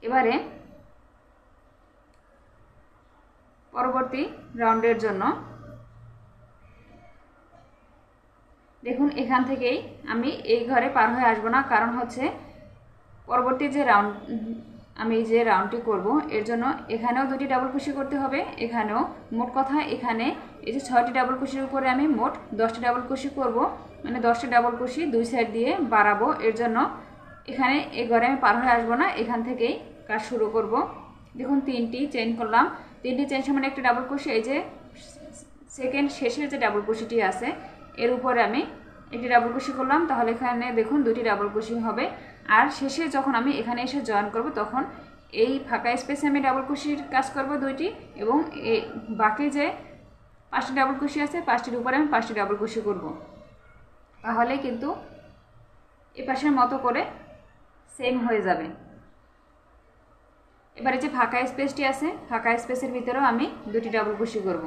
এবারে পরবর্তী রাউন্ডের জন্য দেখুন এখান থেকেই আমি এই ঘরে পার হয়ে আসবো না, কারণ হচ্ছে পরবর্তী যে আমি যে রাউন্ডটি করব এর জন্য এখানেও দুটি ডাবল কুশি করতে হবে। এখানেও মোট কথা এখানে এই যে 6টি ডাবল কুশির উপরে আমি মোট 10টি ডাবল কুশি করব, মানে 10টি ডাবল কুশি দুই সাইড দিয়ে বাড়াবো। এর জন্য এখানে এই ঘরে আমি পার হয়ে আসবো না, এখান থেকেই কাজ শুরু করব। দেখুন 3টি চেইন করলাম, 3টি চেইন সমান একটি ডাবল কুশি। এই যে সেকেন্ড শেষের যে ডাবল কুশিটি আছে এর উপরে আমি একটি ডাবল কুশি করলাম, তাহলে এখানে দেখুন দুটি ডাবল কুশি হবে। আর শেষে যখন আমি এখানে এসে জয়েন করব তখন এই ফাঁকা স্পেসে আমি ডাবল কুশির কাজ করব দুইটি, এবং এই বাকি যে 5টি ডাবল কুশি আছে 5টির উপরে আমি 5টি ডাবল কুশি করব, তাহলে কিন্তু এই পাশের মতো করে সেম হয়ে যাবে। এবারে যে ফাঁকা স্পেসটি আছে ফাঁকা স্পেসের ভিতরেও আমি দুটি ডাবল কুশি করব।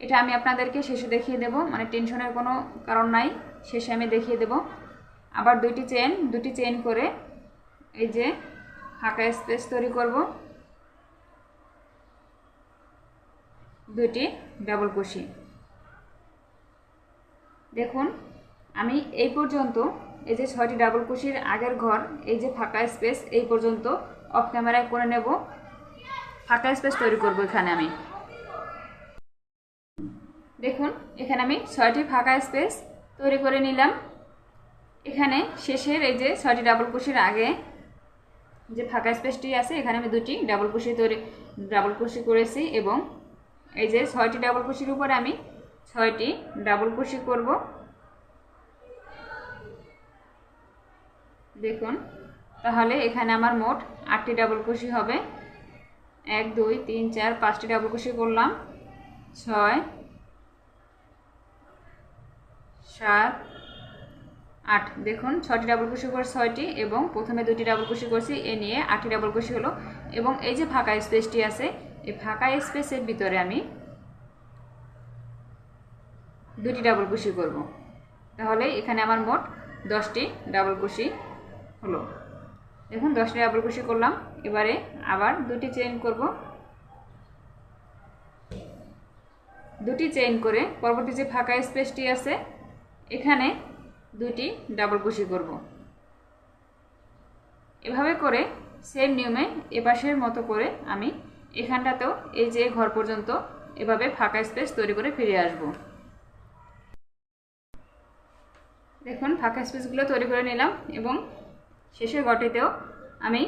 এটা আমি আপনাদেরকে শেষে দেখিয়ে দেব, মানে টেনশনের কোনো কারণ নাই, শেষে আমি দেখিয়ে দেব। আবার দুটি চেইন করে এই যে ফাঁকা স্পেস তৈরি করব, দুটি ডাবল কুশি। দেখুন আমি এই পর্যন্ত এই যে 6টি ডাবল কুশির আগের ঘর এই যে ফাঁকা স্পেস এই পর্যন্ত অফ ক্যামেরায় করে নেব, ফাঁকা স্পেস তৈরি করব এখানে আমি। দেখুন এখানে আমি 6টি ফাঁকা স্পেস তৈরি করে নিলাম। এখানে শেষের এই যে 6টি ডাবল কুশির আগে যে ফাঁকা স্পেসটি আছে এখানে আমি দুটি ডাবল কুশি করেছি, এবং এই যে 6টি ডাবল কুশির উপরে আমি 6টি ডাবল কুশি করব। দেখুন তাহলে এখানে আমার মোট 8টি ডাবল কুশি হবে। 1 2 3 4 5টি ডাবল কুশি করলাম, 6 7 8। দেখুন 6টি ডাবল ক্রোশে করে 6টি এবং প্রথমে 2টি ডাবল ক্রোশে করছি, এ নিয়ে 8টি ডাবল ক্রোশে হলো। এবং এই যে ফাঁকা স্পেসটি আছে, এই ফাঁকা স্পেসের ভিতরে আমি 2টি ডাবল ক্রোশে করব। তাহলে এখানে আমার মোট 10টি ডাবল ক্রোশে হলো। দেখুন 10টি ডাবল ক্রোশে করলাম। এবারে আবার 2টি চেইন করব। 2টি চেইন করে পরবর্তী যে ফাঁকা স্পেসটি আছে এখানে 2টি ডাবল ক্রোশে করব। এভাবে করে সেম নিয়মে এপাশের মতো করে আমি এখানটাতেও এই যে ঘর পর্যন্ত এভাবে ফাঁকা স্পেস তৈরি করে ফিরে আসব। দেখুন ফাঁকা স্পেসগুলো তৈরি করে নিলাম এবং শেষের ঘরটিতেও আমি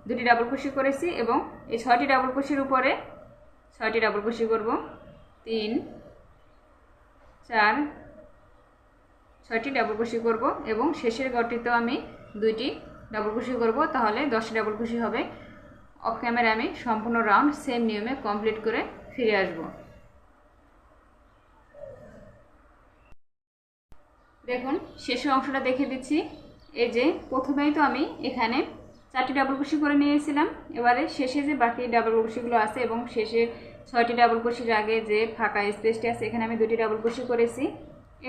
2টি ডাবল ক্রোশে করেছি এবং এই 6টি ডাবল ক্রোশের উপরে 6টি ডাবল ক্রোশে করব। 3 4 6টি ডাবল ক্রোশে করব এবং শেষের ঘরটিতেও আমি 2টি ডাবল ক্রোশে করব। তাহলে 10টি ডাবল ক্রোশে হবে। অফ ক্যামেরা আমি সম্পূর্ণ রাউন্ড সেম নিয়মে কমপ্লিট করে ফিরে আসব। দেখুন শেষের অংশটা দেখিয়ে দিচ্ছি। এই যে প্রথমেই তো আমি এখানে 4টি ডাবল ক্রোশে করে নিয়েছিলাম। এবারে শেষে যে বাকি ডাবল ক্রোশেগুলো আছে এবং শেষে 6টি ডাবল ক্রোশের আগে যে ফাঁকা স্পেসটি আছে এখানে আমি 2টি ডাবল ক্রোশে করেছি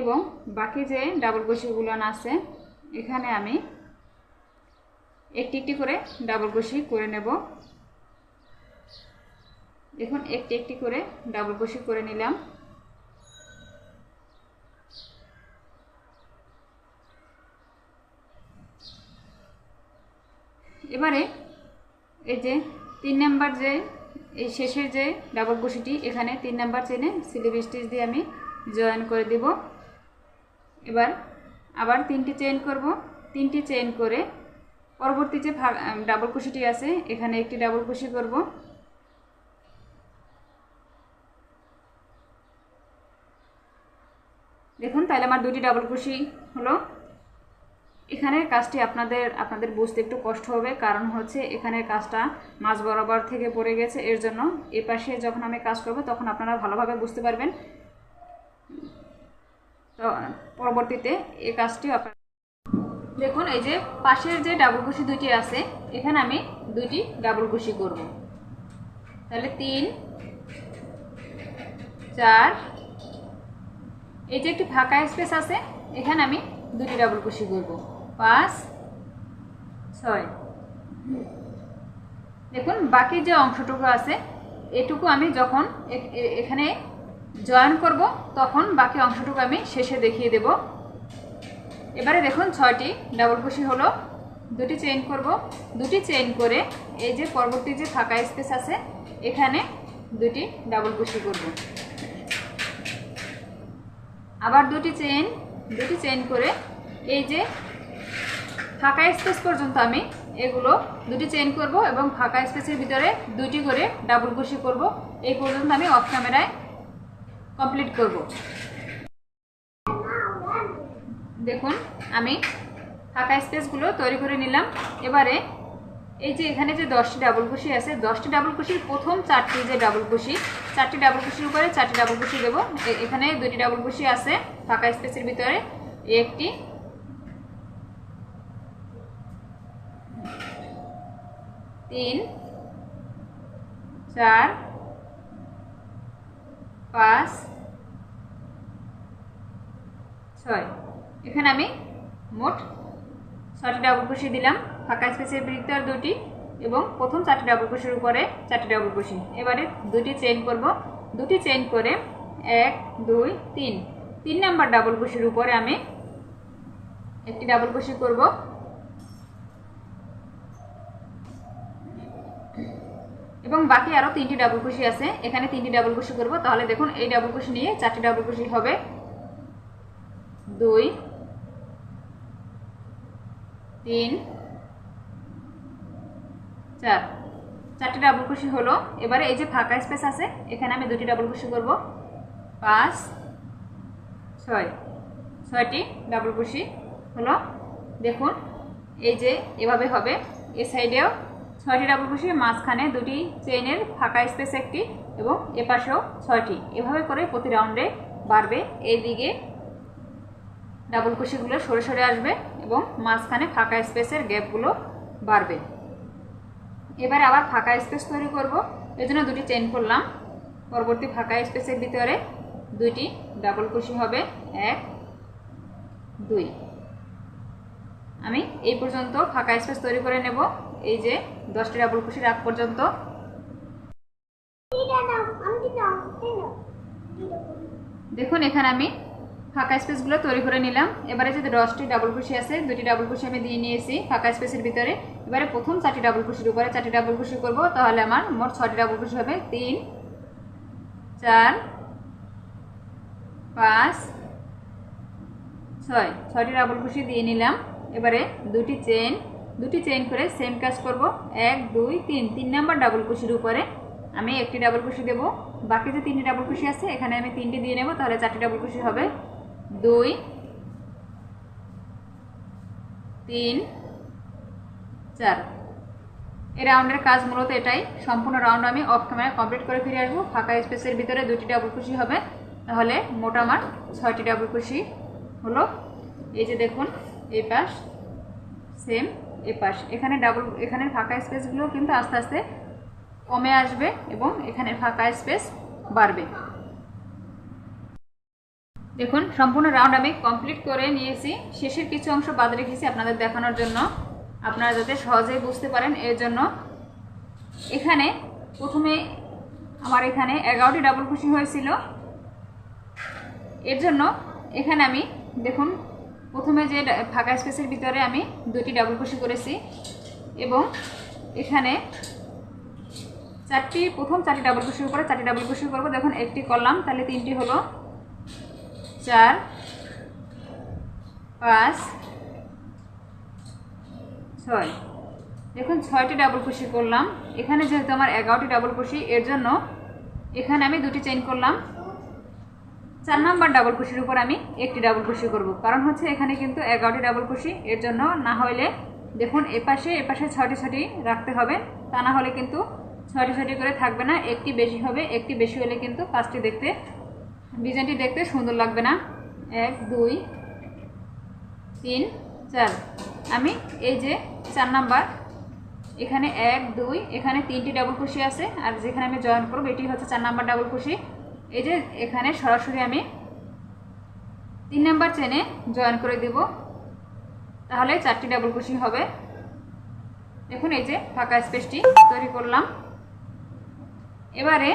এবং বাকি যে ডাবল ক্রোশেগুলো আছে এখানে আমি একটি একটি করে ডাবল ক্রোশে করে নেব। দেখুন একটি একটি করে ডাবল ক্রোশে করে নিলাম। এবারে এই যে 3 নাম্বার যে এই শেষের যে ডাবল ক্রোশেটি এখানে 3 নাম্বার চেনে স্লিপ স্টিচ দিয়ে আমি জয়েন করে দেব। এবার আবার 3টি চেইন করব। 3টি চেইন করে পরবর্তী যে ডাবল ক্রোশেটি আছে এখানে একটি ডাবল ক্রোশে করব। দেখুন তাহলে আমার 2টি ডাবল ক্রোশে হলো। এখানের কাজটি আপনাদের বুঝতে একটু কষ্ট হবে, কারণ হচ্ছে এখানের কাজটা মাঝ বরাবর থেকে পড়ে গেছে। এর জন্য এই পাশে যখন আমি কাজ করব তখন আপনারা ভালোভাবে বুঝতে পারবেন। তো পরবর্তীতে এই কাজটি দেখুন এই যে পাশের যে ডাবল ক্রোশে 2টি আছে এখানে আমি 2টি ডাবল ক্রোশে করব। তাহলে 3 4 এই যে একটি ফাঁকা স্পেস আছে এখানে আমি 2টি ডাবল ক্রোশে করব। 5 6 দেখুন বাকি যে অংশটুকু আছে এটুকু আমি যখন এখানে জয়েন করব তখন বাকি অংশটুকু আমি শেষে দেখিয়ে দেব। এবারে দেখুন 6টি ডাবল ক্রোশে হলো। 2টি চেইন করব। 2টি চেইন করে এই যে পরবর্তী যে ফাঁকা স্পেস আছে এখানে 2টি ডাবল ক্রোশে করব। আবার 2টি চেইন করে এই যে ফাঁকা স্পেস পর্যন্ত আমি এগুলো 2টি চেইন করব এবং ফাঁকা স্পেসের ভিতরে 2টি করে ডাবল ক্রোশে করব। এই পর্যন্ত আমি অফ ক্যামেরায় কমপ্লিট করব। দেখুন আমি ফাঁকা স্পেসগুলো তৈরি করে নিলাম। এবারে এই যে এখানে যে 10টি ডাবল ক্রোশে আছে 10টি ডাবল ক্রোশের প্রথম 4টি যে ডাবল ক্রোশে 4টি ডাবল ক্রোশের উপরে 4টি ডাবল ক্রোশে দেব। এখানে 2টি ডাবল ক্রোশে আছে ফাঁকা স্পেসের ভিতরে, একটি 3 4 5 6 এখানে আমি মোট 6টি ডাবল ক্রোশে দিলাম। ফাঁকা স্পেসের ভিতরে 2টি এবং প্রথম 4টি ডাবল ক্রোশের উপরে 4টি ডাবল ক্রোশে। এবারে 2টি চেইন করব। 2টি চেইন করে 1 2 3 নাম্বার ডাবল ক্রোশের উপরে আমি একটি ডাবল ক্রোশে করব এবং বাকি আরো 3টি ডাবল ক্রোশে আছে এখানে 3টি ডাবল ক্রোশে করব। তাহলে দেখুন এই ডাবল ক্রোশে নিয়ে 4টি ডাবল ক্রোশে হবে। 2 3 4 4টি ডাবল ক্রোশে হলো। এবারে এই যে ফাঁকা স্পেস আছে এখানে আমি 2টি ডাবল ক্রোশে করব। 5 6 6টি ডাবল ক্রোশে হলো। দেখুন এই যে এভাবে হবে। এই সাইডেও 6টি ডাবল ক্রোশে, মাঝখানে 2টি চেইনের ফাঁকা স্পেস একটি এবং এপাশেও 6টি। এভাবে করে প্রতি রাউন্ডে বাড়বে। এইদিকে ডাবল কুশিগুলো সরে সরে আসবে এবং মাঝখানে ফাঁকা স্পেসের গ্যাপগুলো বাড়বে। এবারে আবার ফাঁকা স্পেস তৈরি করব, এর জন্য দুটি চেইন করলাম। পরবর্তী ফাঁকা স্পেসের ভিতরে দুইটি ডাবল কুশি হবে, 1 2। আমি এই পর্যন্ত ফাঁকা স্পেস তৈরি করে নেব, এই যে 10টি ডাবল কুশির আগ পর্যন্ত। দেখুন এখানে আমি ফাঁকা স্পেসগুলো তৈরি করে নিলাম। এবারে যে 10টি ডাবল কুশি আছে, দুটি ডাবল কুশি আমি দিয়ে নিয়েছি ফাঁকা স্পেসের ভিতরে। এবারে প্রথম 4টি ডাবল কুশির উপরে 4টি ডাবল কুশি করব, তাহলে আমার মোট 6টি ডাবল কুশি হবে। 3 4 5 6, 6টি ডাবল কুশি দিয়ে নিলাম। এবারে দুটি চেইন করে সেম কাজ করব। 1 2 3, 3 নাম্বার ডাবল কুশির উপরে আমি একটি ডাবল কুশি দেব। বাকি যে 3টি ডাবল কুশি আছে এখানে আমি 3টি দিয়ে নেব, তাহলে 4টি ডাবল কুশি হবে। 2 3 4। এই রাউন্ডের কাজ মূলত এটাই। সম্পূর্ণ রাউন্ড আমি অফ ক্যামেরা কমপ্লিট করে ফিরে আসবো। ফাঁকা স্পেসের ভিতরে 2টি ডাবল কুশি হবে, তাহলে মোট আমার 6টি ডাবল কুশি হলো। এই যে দেখুন এই পাশ সেম এই পাশ, এখানের ফাঁকা স্পেসগুলো কিন্তু আস্তে আস্তে কমে আসবে এবং এখানে ফাঁকা স্পেস বাড়বে। দেখুন সম্পূর্ণ রাউন্ড আমি কমপ্লিট করে নিয়েছি। শেষের কিছু অংশ বাদ রেখেছি আপনাদের দেখানোর জন্য, আপনারা যাতে সহজেই বুঝতে পারেন এর জন্য। এখানে প্রথমে আমার এখানে 11টি ডাবল কুশি হয়েছিল, এর জন্য এখানে আমি দেখুন প্রথমে যে ফাঁকা স্পেসের ভিতরে আমি 2টি ডাবল কুশি করেছি এবং এখানে প্রথম 4টি ডাবল কুশির উপরে 4টি ডাবল কুশি করব। দেখুন একটি করলাম, তাহলে 3টি হলো, 4 5 6। দেখুন 6টি ডাবল কুশি করলাম। এখানে যেহেতু আমার 11টি ডাবল কুশি, এর জন্য এখানে আমি 2টি চেইন করলাম। 4 নাম্বার ডাবল কুশির উপর আমি একটি ডাবল কুশি করব, কারণ হচ্ছে এখানে কিন্তু 11টি ডাবল কুশি, এর জন্য। না হলে দেখুন এপাশে 6টি 6টি রাখতে হবে, তা না হলে কিন্তু 6টি 6টি করে থাকবে না, একটি বেশি হবে। একটি বেশি হলে কিন্তু কাজটি দেখতে, ডিজাইনটি দেখতে সুন্দর লাগবে না। 1 2 3 4। আমি এই যে 4 নাম্বার এখানে 1 2, এখানে 3টি ডাবল কুশি আছে, আর যেখানে আমি জয়েন করব এটি হচ্ছে 4 নাম্বার ডাবল কুশি। এই যে এখানে সরাসরি আমি 3 নাম্বার চেনে জয়েন করে দেব, তাহলে 4টি ডাবল কুশি হবে। দেখুন এই যে ফাঁকা স্পেসটি তৈরি করলাম। এবারে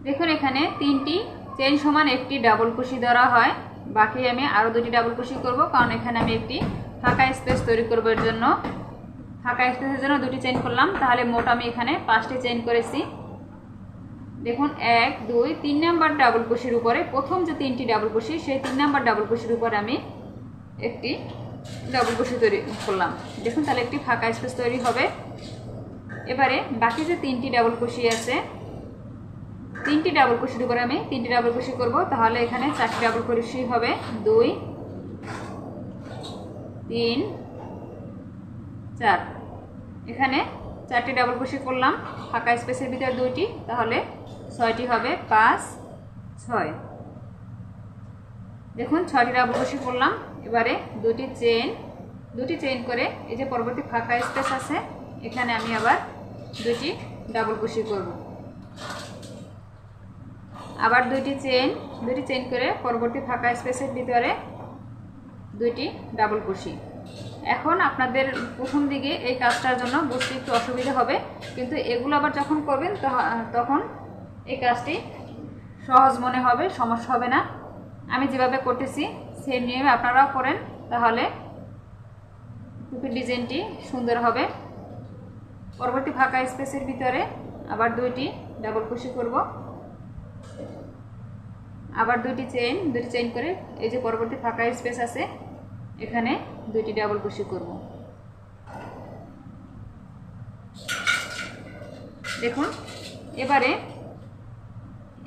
দেখুন এখানে 3টি চেইন সমান একটি ডাবল কুশি ধরা হয়, বাকি আমি আরও 2টি ডাবল কুশি করব, কারণ এখানে আমি একটি ফাঁকা স্পেস তৈরি করব। এর জন্য ফাঁকা স্পেসের জন্য 2টি চেইন করলাম, তাহলে মোট আমি এখানে 5টি চেইন করেছি। দেখুন 1 2 3 নাম্বার ডাবল কুশির উপরে প্রথম যে 3টি ডাবল কুশি, সেই 3 নাম্বার ডাবল কুশির উপরে আমি একটি ডাবল কুশি তৈরি করলাম। দেখুন তাহলে একটি ফাঁকা স্পেস তৈরি হবে। এবারে বাকি যে 3টি ডাবল কুশি আছে, 3টি ডাবল কুশির উপরে আমি 3টি ডাবল কুশি করব, তাহলে এখানে 4টি ডাবল কুশি হবে। 2 3 4। এখানে 4টি ডাবল কুশি করলাম, ফাঁকা স্পেসের ভিতরে 2টি, তাহলে 6টি হবে। 5 6। দেখুন 6টি ডাবল কুশি করলাম। এবারে 2টি চেইন করে এই যে পরবর্তী ফাঁকা স্পেস আছে এখানে আমি আবার 2টি ডাবল কুশি করব। আবার 2টি চেইন করে পরবর্তী ফাঁকা স্পেসের ভিতরে 2টি ডাবল কুশি। এখন আপনাদের প্রথম দিকে এই কাজটার জন্য বুঝতে একটু অসুবিধা হবে, কিন্তু এগুলো আবার যখন করবেন তখন এই কাজটি সহজ মনে হবে, সমস্যা হবে না। আমি যেভাবে করতেছি সেই নিয়মে আপনারাও করেন, তাহলে টুপির ডিজাইনটি সুন্দর হবে। পরবর্তী ফাঁকা স্পেসের ভিতরে আবার 2টি ডাবল কুশি করব, আবার 2টি চেইন করে এই যে পরবর্তী ফাঁকা স্পেস আছে এখানে 2টি ডাবল কুশি করব। দেখুন এবারে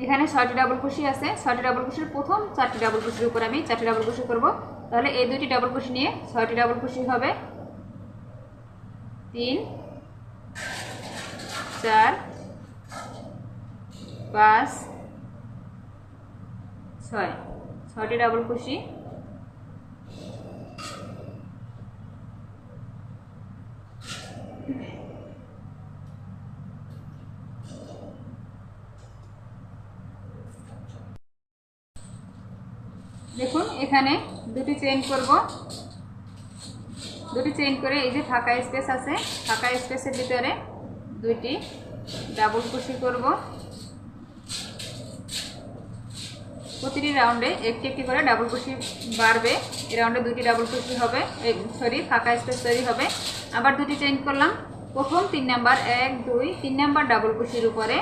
এখানে 6টি ডাবল কুশি আছে, 6টি ডাবল কুশির প্রথম 4টি ডাবল কুশির উপর আমি 4টি ডাবল কুশি করব, তাহলে এই 2টি ডাবল কুশি নিয়ে 6টি ডাবল কুশি হবে। 3 4 5 6 6টি ডাবল কুশি। দেখুন এখানে দুটি চেইন করব, দুটি চেইন করে এই যে ফাঁকা স্পেস আছে, ফাঁকা স্পেসের ভিতরে দুইটি ডাবল কুশি করব। প্রতিটি রাউন্ডে একটি একটি করে ডাবল কুশি বাড়বে। এই রাউন্ডে দুটি ডাবল কুশি হবে, ফাঁকা স্পেস তৈরি হবে। আবার দুটি চেইন করলাম। প্রথম 3 নাম্বার 1 2 3 নাম্বার ডাবল কুশির উপরে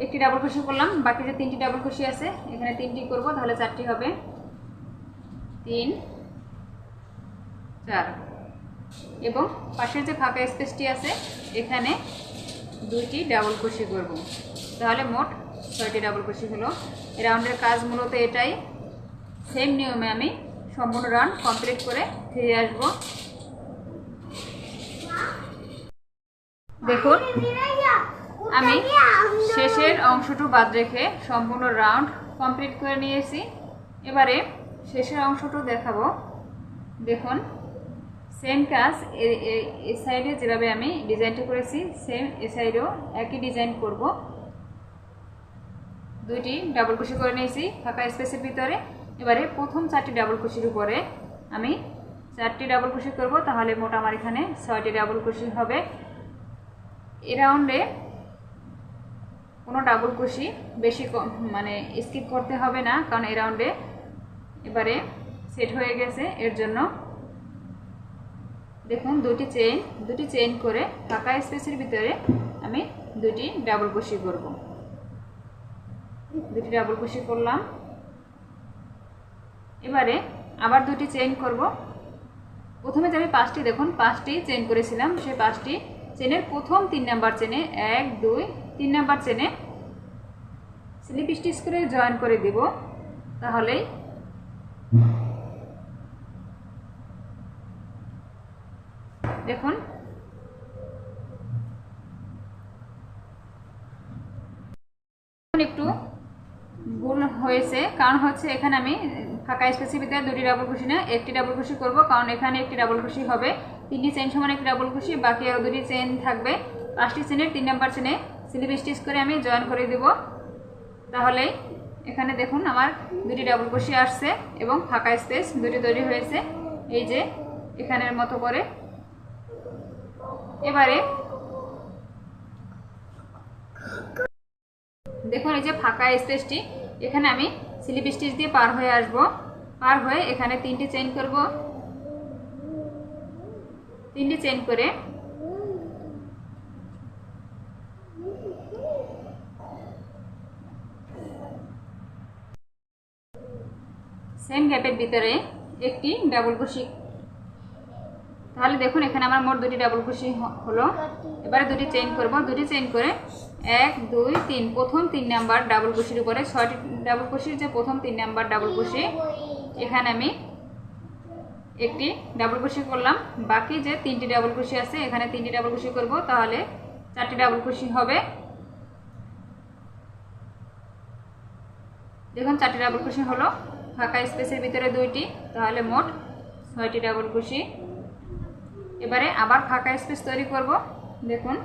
একটি ডাবল কুশি করলাম। বাকি যে 3টি ডাবল কুশি আছে এখানে 3টি করব, তাহলে 4টি হবে। 3 4 এবং পাশের যে ফাঁকা স্পেসটি আছে এখানে 2টি ডাবল কুশি করব, তাহলে মোট 6টি ডাবল কুশি হলো। এই রাউন্ডের কাজ মূলত এটাই। সেম নিয়মে আমি সম্পূর্ণ রাউন্ড কমপ্লিট করে ফিরে আসব। দেখুন আমি শেষের অংশটু বাদ রেখে সম্পূর্ণ রাউন্ড কমপ্লিট করে নিয়েছি। এবারে শেষের অংশটু দেখাবো। দেখুন সেম কাজ এই সাইডে যেভাবে আমি ডিজাইনটা করেছি সেম এই সাইডেও একই ডিজাইন করব। 2টি ডাবল কুশি করে নিয়েছি ফাঁকা স্পেসের ভিতরে। এবারে প্রথম 4টি ডাবল কুশির উপরে আমি 4টি ডাবল কুশি করব, তাহলে মোট আমার এখানে 6টি ডাবল কুশি হবে। এই রাউন্ডে কোনো ডাবল কুশি বেশি মানে স্কিপ করতে হবে না, কারণ এই রাউন্ডে এবারে সেট হয়ে গেছে। এর জন্য দেখুন দুটি চেইন করে ফাঁকা স্পেসের ভিতরে আমি 2টি ডাবল কুশি করব। 2টি ডাবল কুশি করলাম। এবারে আবার 2টি চেইন করব। প্রথমে যে আমি 5টি দেখুন 5টি চেইন করেছিলাম, সেই 5টি চেনের প্রথম 3 নাম্বার চেনে 1 2 3 নাম্বার চেনে স্লিপ স্টিচ করে জয়েন করে দিব। তাহলেই দেখুন একটু ভুল হয়েছে, কারণ হচ্ছে এখানে আমি ফাঁকা স্পেসের ভিতরে 2টি ডাবল কুশি না 1টি ডাবল কুশি করব, কারণ এখানে একটি ডাবল কুশি হবে। 3টি চেইন সমান একটি ডাবল কুশি, বাকি আরও 2টি চেইন থাকবে। 5টি চেনের 3 নাম্বার চেনে স্লিপ স্টিচ করে আমি জয়েন করে দেব। তাহলে এখানে দেখুন আমার 2টি ডাবল কুশি আসছে এবং ফাঁকা স্পেস 2টি তৈরি হয়েছে, এই যে এখানের মতো করে। এবারে দেখুন এই যে ফাঁকা স্পেসটি এখানে আমি স্লিপ স্টিচ দিয়ে পার হয়ে আসব। পার হয়ে এখানে 3টি চেইন করব। 3টি চেইন করে সেম গ্যাপের ভিতরে একটি ডাবল কুশি। তাহলে দেখুন এখানে আমার মোট 2টি ডাবল কুশি হলো। এবারে 2টি চেইন করব। 2টি চেইন করে 1 2 3 প্রথম 3 নাম্বার ডাবল কুশির উপরে 6টি ডাবল কুশির যে প্রথম 3 নাম্বার ডাবল কুশি এখানে আমি একটি ডাবল কুশি করলাম। বাকি যে 3টি ডাবল কুশি আছে এখানে 3টি ডাবল কুশি করব, তাহলে 4টি ডাবল কুশি হবে। দেখুন 4টি ডাবল কুশি হলো। ফাঁকা স্পেসের ভিতরে 2টি, তাহলে মোট 6টি ডাবল কুশি। এবারে আবার ফাঁকা স্পেস তৈরি করব। দেখুন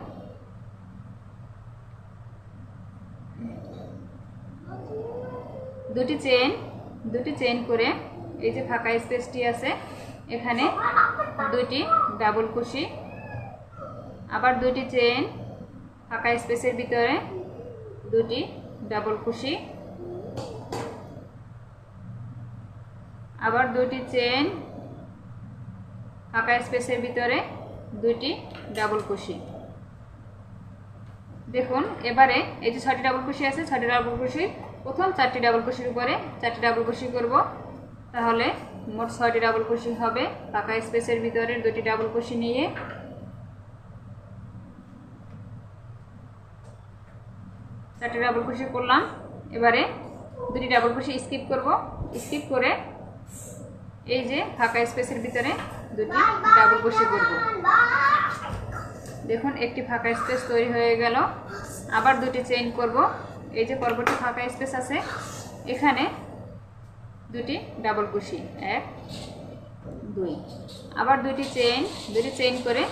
দুটি চেইন করে এই যে ফাঁকা স্পেসটি আছে এখানে 2টি ডাবল কুশি, আবার 2টি চেইন ফাঁকা স্পেসের ভিতরে 2টি ডাবল কুশি, আবার 2টি চেইন ফাঁকা স্পেসের ভিতরে 2টি ডাবল কুশি। দেখুন এবারে এই যে 6টি ডাবল কুশি আছে 6টি ডাবল কুশির প্রথম 4টি ডাবল কুশির উপরে 4টি ডাবল কুশি করব, তাহলে মোট 6টি ডাবল কুশি হবে। ফাঁকা স্পেসের ভিতরে 2টি ডাবল কুশি নিয়ে চারটি ডাবল কুশি করলাম। এবারে 2টি ডাবল কুশি স্কিপ করব। স্কিপ করে এই যে ফাঁকা স্পেসের ভিতরে 2টি ডাবল কুশি করব। দেখুন একটি ফাঁকা স্পেস তৈরি হয়ে গেল। আবার দুটি চেইন করব। এই যে পরবর্তী ফাঁকা স্পেস আছে এখানে দুটি ডাবল কুশি, 1 2, আবার দুটি চেইন করে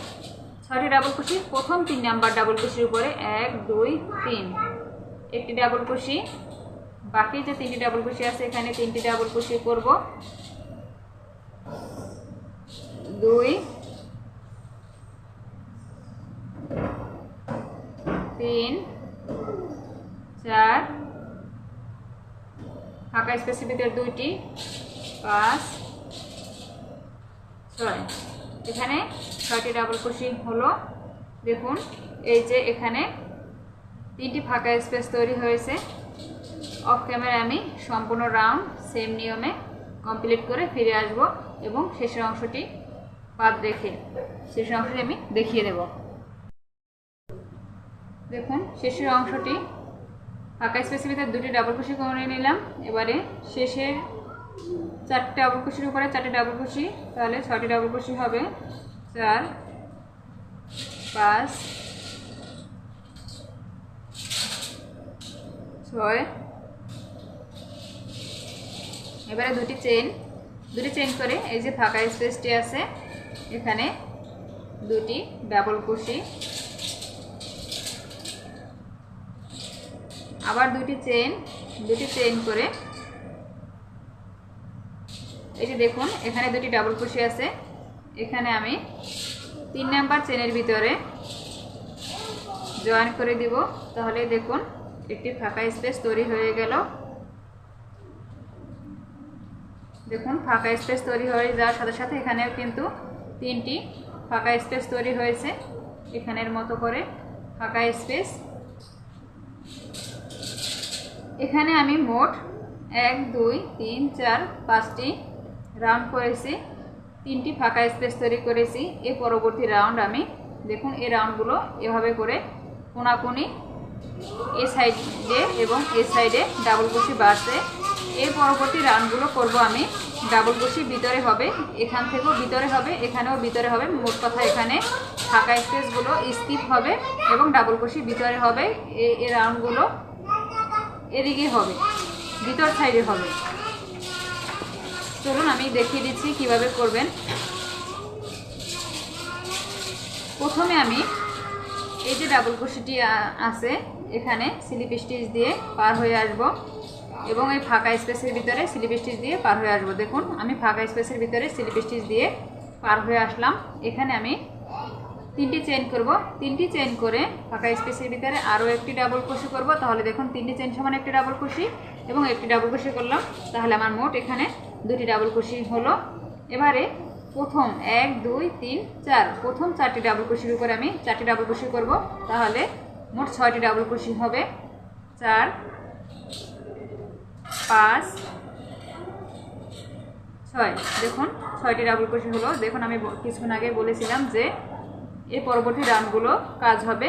6টি ডাবল কুশি প্রথম 3 নাম্বার ডাবল কুশির উপরে 1 2 3, একটি ডাবল কুশি, বাকি যে 3টি ডাবল কুশি আছে এখানে 3টি ডাবল কুশি করব, 2 3 4, ফাঁকা স্পেসের ভিতরে 2টি, 5 6, এখানে 6টি ডাবল কুশি হলো। দেখুন এই যে এখানে 3টি ফাঁকা স্পেস তৈরি হয়েছে। অফ ক্যামেরা আমি সম্পূর্ণ রাউন্ড সেম নিয়মে কমপ্লিট করে ফিরে আসব এবং শেষের অংশটি বাদ রেখে শেষের অংশটি আমি দেখিয়ে দেব। দেখুন শেষের অংশটি ফাঁকা স্পেসের ভিতরে 2টি ডাবল কুশি করে নিলাম। এবারে শেষের 4টি ডাবল কুশির উপরে 4টি ডাবল কুশি, তাহলে 6টি ডাবল কুশি হবে, 4 5 6। এবারে দুটি চেইন করে এই যে ফাঁকা স্পেসটি আছে এখানে 2টি ডাবল কুশি, আবার দুটি চেইন করে এই যে দেখুন এখানে 2টি ডাবল কুশি আছে, এখানে আমি 3 নাম্বার চেইনের ভিতরে জয়েন করে দিব। তাহলে দেখুন একটি ফাঁকা স্পেস তৈরি হয়ে গেল। দেখুন ফাঁকা স্পেস তৈরি হয়ে যাওয়ার সাথে সাথে এখানেও কিন্তু 3টি ফাঁকা স্পেস তৈরি হয়েছে, এখানের মতো করে ফাঁকা স্পেস। এখানে আমি মোট 1 2 3 4 5টি রাউন্ড করেছি, 3টি ফাঁকা স্পেস তৈরি করেছি। এই পরবর্তী রাউন্ড আমি দেখুন এই রাউন্ডগুলো এভাবে করে কোনাকুনি এই সাইডে এবং এই সাইডে ডাবল কুশি বাড়ছে। এই পরবর্তী রাউন্ডগুলো করব আমি ডাবল কুশি ভিতরে হবে, এখান থেকেও ভিতরে হবে, এখানেও ভিতরে হবে। মোট কথা এখানে ফাঁকা স্পেসগুলো স্কিপ হবে এবং ডাবল কুশি ভিতরে হবে। এই রাউন্ডগুলো এদিকে হবে, ভিতর সাইডে হবে। চলুন আমি দেখিয়ে দিচ্ছি কিভাবে করবেন। প্রথমে আমি এই যে ডাবল কুশিটি আছে এখানে স্লিপ স্টিচ দিয়ে পার হয়ে আসব এবং এই ফাঁকা স্পেসের ভিতরে স্লিপ স্টিচ দিয়ে পার হয়ে আসব। দেখুন আমি ফাঁকা স্পেসের ভিতরে স্লিপ স্টিচ দিয়ে পার হয়ে আসলাম। এখানে আমি 3টি চেইন করব, 3টি চেইন করে ফাঁকা স্পেসের ভিতরে আরও একটি ডাবল কুশি করব। তাহলে দেখুন 3টি চেইন সমান একটি ডাবল কুশি এবং একটি ডাবল কুশি করলাম, তাহলে আমার মোট এখানে 2টি ডাবল কুশি হলো। এবারে প্রথম 1 2 3 4 প্রথম 4টি ডাবল কুশির উপরে আমি 4টি ডাবল কুশি করব, তাহলে মোট 6টি ডাবল কুশি হবে, 4 5 6। দেখুন 6টি ডাবল কুশি হলো। দেখুন আমি কিছুক্ষণ আগে বলেছিলাম যে এই পরবর্তী রাউন্ডগুলো কাজ হবে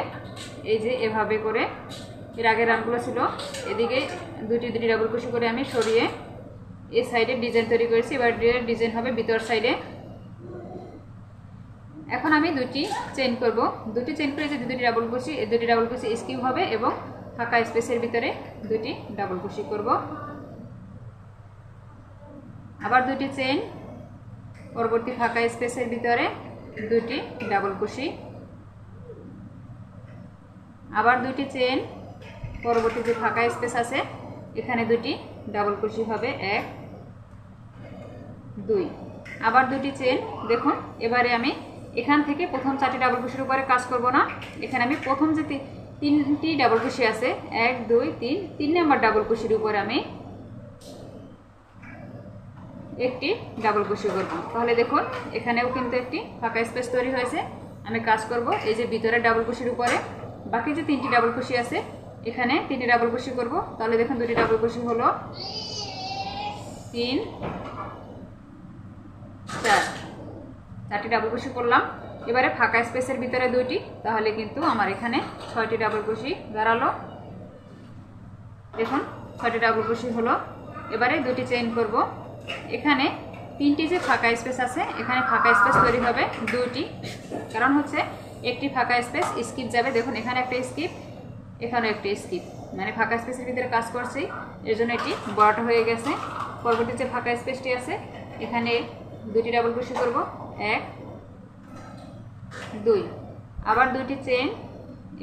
এই যে এভাবে করে। এর আগের রাউন্ডগুলো ছিল এদিকে 2টি ডাবল কুশি করে আমি সরিয়ে এই সাইডে ডিজাইন তৈরি করেছি। এবার ডিজাইন হবে ভিতর সাইডে। এখন আমি 2টি চেইন করব, 2টি চেইন করে যে 2টি ডাবল কুশি, এই 2টি ডাবল কুশি স্কিপ হবে এবং ফাঁকা স্পেসের ভিতরে 2টি ডাবল কুশি করব। আবার 2টি চেইন পরবর্তী ফাঁকা স্পেসের ভিতরে 2টি ডাবল কুশি, আবার 2টি চেইন পরবর্তী যে ফাঁকা স্পেস আছে এখানে 2টি ডাবল কুশি হবে, 1 2। আবার 2টি চেইন। দেখুন এবারে আমি এখান থেকে প্রথম 4টি ডাবল কুশির উপরে কাজ করব না, এখানে আমি প্রথম যে 3টি ডাবল কুশি আছে 1 2 3 3 নাম্বার ডাবল কুশির উপরে আমি একটি ডাবল কুশি করব। তাহলে দেখুন এখানেও কিন্তু একটি ফাঁকা স্পেস তৈরি হয়েছে। আমি কাজ করব এই যে ভিতরে ডাবল কুশির উপরে, বাকি যে 3টি ডাবল কুশি আছে এখানে 3টি ডাবল কুশি করব। তাহলে দেখুন 2টি ডাবল কুশি হলো, 3 4, 4টি ডাবল কুশি করলাম। এবারে ফাঁকা স্পেসের ভিতরে 2টি, তাহলে কিন্তু আমার এখানে 6টি ডাবল কুশি দাঁড়ালো। দেখুন 6টি ডাবল কুশি হলো। এবারে 2টি চেইন করব। এখানে 3টি যে ফাঁকা স্পেস আছে এখানে ফাঁকা স্পেস তৈরি হবে 2টি, কারণ হচ্ছে একটি ফাঁকা স্পেস স্কিপ যাবে। দেখুন এখানে একটা স্কিপ, এখানে একটি স্কিপ, মানে ফাঁকা স্পেসের ভিতরে কাজ করছি, এর জন্য এটি বড়টা হয়ে গেছে। পরবর্তী যে ফাঁকা স্পেসটি আছে এখানে দুটি ডাবল ক্রোশে করব, 1 2, আবার দুটি চেন,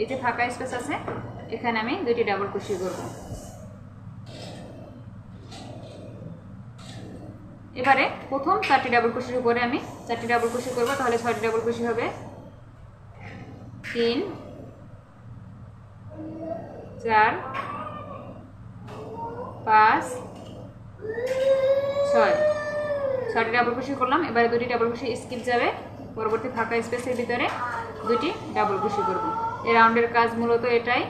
এই যে ফাঁকা স্পেস আছে এখানে আমি দুটি ডাবল ক্রোশে করব। এবারে প্রথম 4টি ডাবল ক্রোশের উপরে আমি 4টি ডাবল ক্রোশে করব, তাহলে 6টি ডাবল ক্রোশে হবে। 3 4 5 6, 6টি ডাবল ক্রোশে করলাম। এবারে দুটি ডাবল ক্রোশে স্কিপ যাবে, পরবর্তী ফাঁকা স্পেসের ভিতরে দুটি ডাবল ক্রোশে করব। এই রাউন্ডের কাজ মূলত এটাই।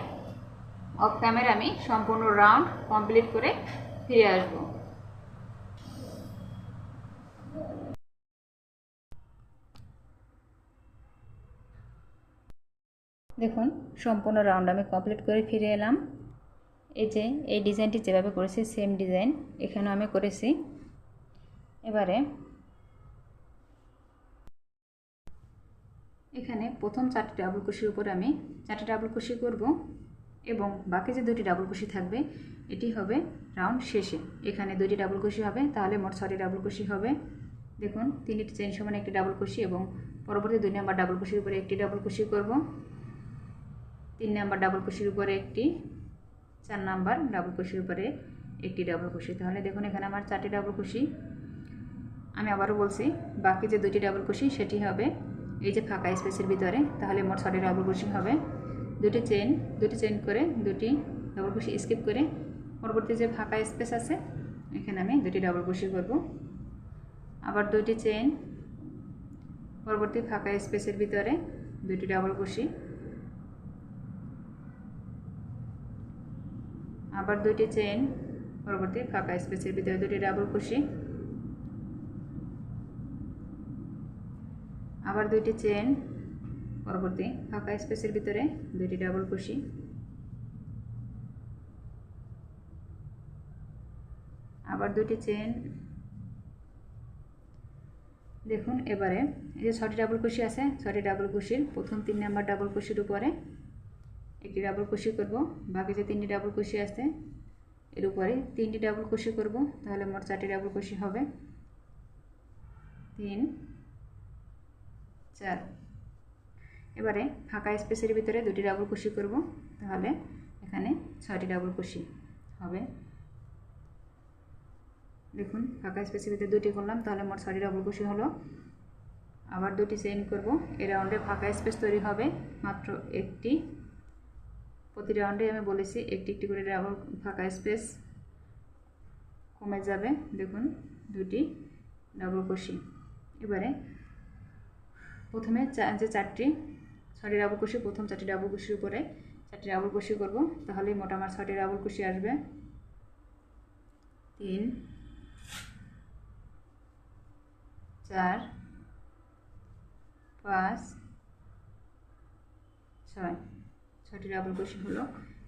অফ ক্যামেরা আমি সম্পূর্ণ রাউন্ড কমপ্লিট করে ফিরে আসব। দেখুন সম্পূর্ণ রাউন্ড আমি কমপ্লিট করে ফিরে এলাম। এই যে এই ডিজাইনটি যেভাবে করেছি সেম ডিজাইন এখানেও আমি করেছি। এবারে এখানে প্রথম 4টি ডাবল ক্রোশের উপরে আমি 4টি ডাবল ক্রোশে করব এবং বাকি যে দুটি ডাবল ক্রোশে থাকবে এটি হবে রাউন্ড শেষে। এখানে দুটি ডাবল ক্রোশে হবে, তাহলে মোট 6টি ডাবল ক্রোশে হবে। দেখুন 3টি চেইন সমান একটি ডাবল ক্রোশে এবং পরবর্তী 2 নাম্বার ডাবল ক্রোশের উপরে একটি ডাবল ক্রোশে করব, 3 নাম্বার ডাবল ক্রোশের উপরে একটি, 4 নাম্বার ডাবল ক্রোশের উপরে একটি ডাবল ক্রোশে। তাহলে দেখুন এখানে আমার 4টি ডাবল ক্রোশে। আমি আবারও বলছি বাকি যে দুটি ডাবল ক্রোশে সেটি হবে এই যে ফাঁকা স্পেসের ভিতরে, তাহলে মোট 6টি ডাবল ক্রোশে হবে। দুটি চেইন করে দুটি ডাবল ক্রোশে স্কিপ করে পরবর্তী যে ফাঁকা স্পেস আছে এখানে আমি দুটি ডাবল ক্রোশে করব, আবার দুটি চেইন, পরবর্তী ফাঁকা স্পেসের ভিতরে দুটি ডাবল ক্রোশে, আবার দুটি চেইন, পরবর্তী ফাঁকা স্পেসের ভিতরে দুটি ডাবল ক্রোশে, আবার দুটি চেইন, পরবর্তী ফাঁকা স্পেসের ভিতরে দুটি ডাবল ক্রোশে, আবার দুটি চেইন। দেখুন এবারে এই যে 6টি ডাবল ক্রোশে আছে, 6টি ডাবল ক্রোশের প্রথম 3 নাম্বার ডাবল ক্রোশের উপরে একটি ডাবল ক্রোশে করব, বাকি যে 3টি ডাবল ক্রোশে আছে এর উপরে 3টি ডাবল ক্রোশে করব, তাহলে মোট 4টি ডাবল ক্রোশে হবে। 3 4, এবারে ফাঁকা স্পেসের ভিতরে দুটি ডাবল ক্রোশে করব, তাহলে এখানে 6টি ডাবল ক্রোশে হবে। দেখুন ফাঁকা স্পেসের ভিতরে দুটি করলাম, তাহলে মোট 6টি ডাবল ক্রোশে হলো। আবার দুটি চেইন করব, এই রাউন্ডে ফাঁকা স্পেস তৈরি হবে মাত্র একটি। প্রতি রাউন্ডে আমি বলেছি একটি একটি করে ডাবল ফাঁকা স্পেস কমে যাবে। দেখুন দুটি ডাবল ক্রোশে। এবারে প্রথমে যে 6টি ডাবল ক্রোশে প্রথম 4টি ডাবল ক্রোশের উপরে 4টি ডাবল ক্রোশে করব, তাহলে মোট আমার 6টি ডাবল ক্রোশে আসবে। 3 4 5 6, 6টি ডাবল ক্রোশে হলো।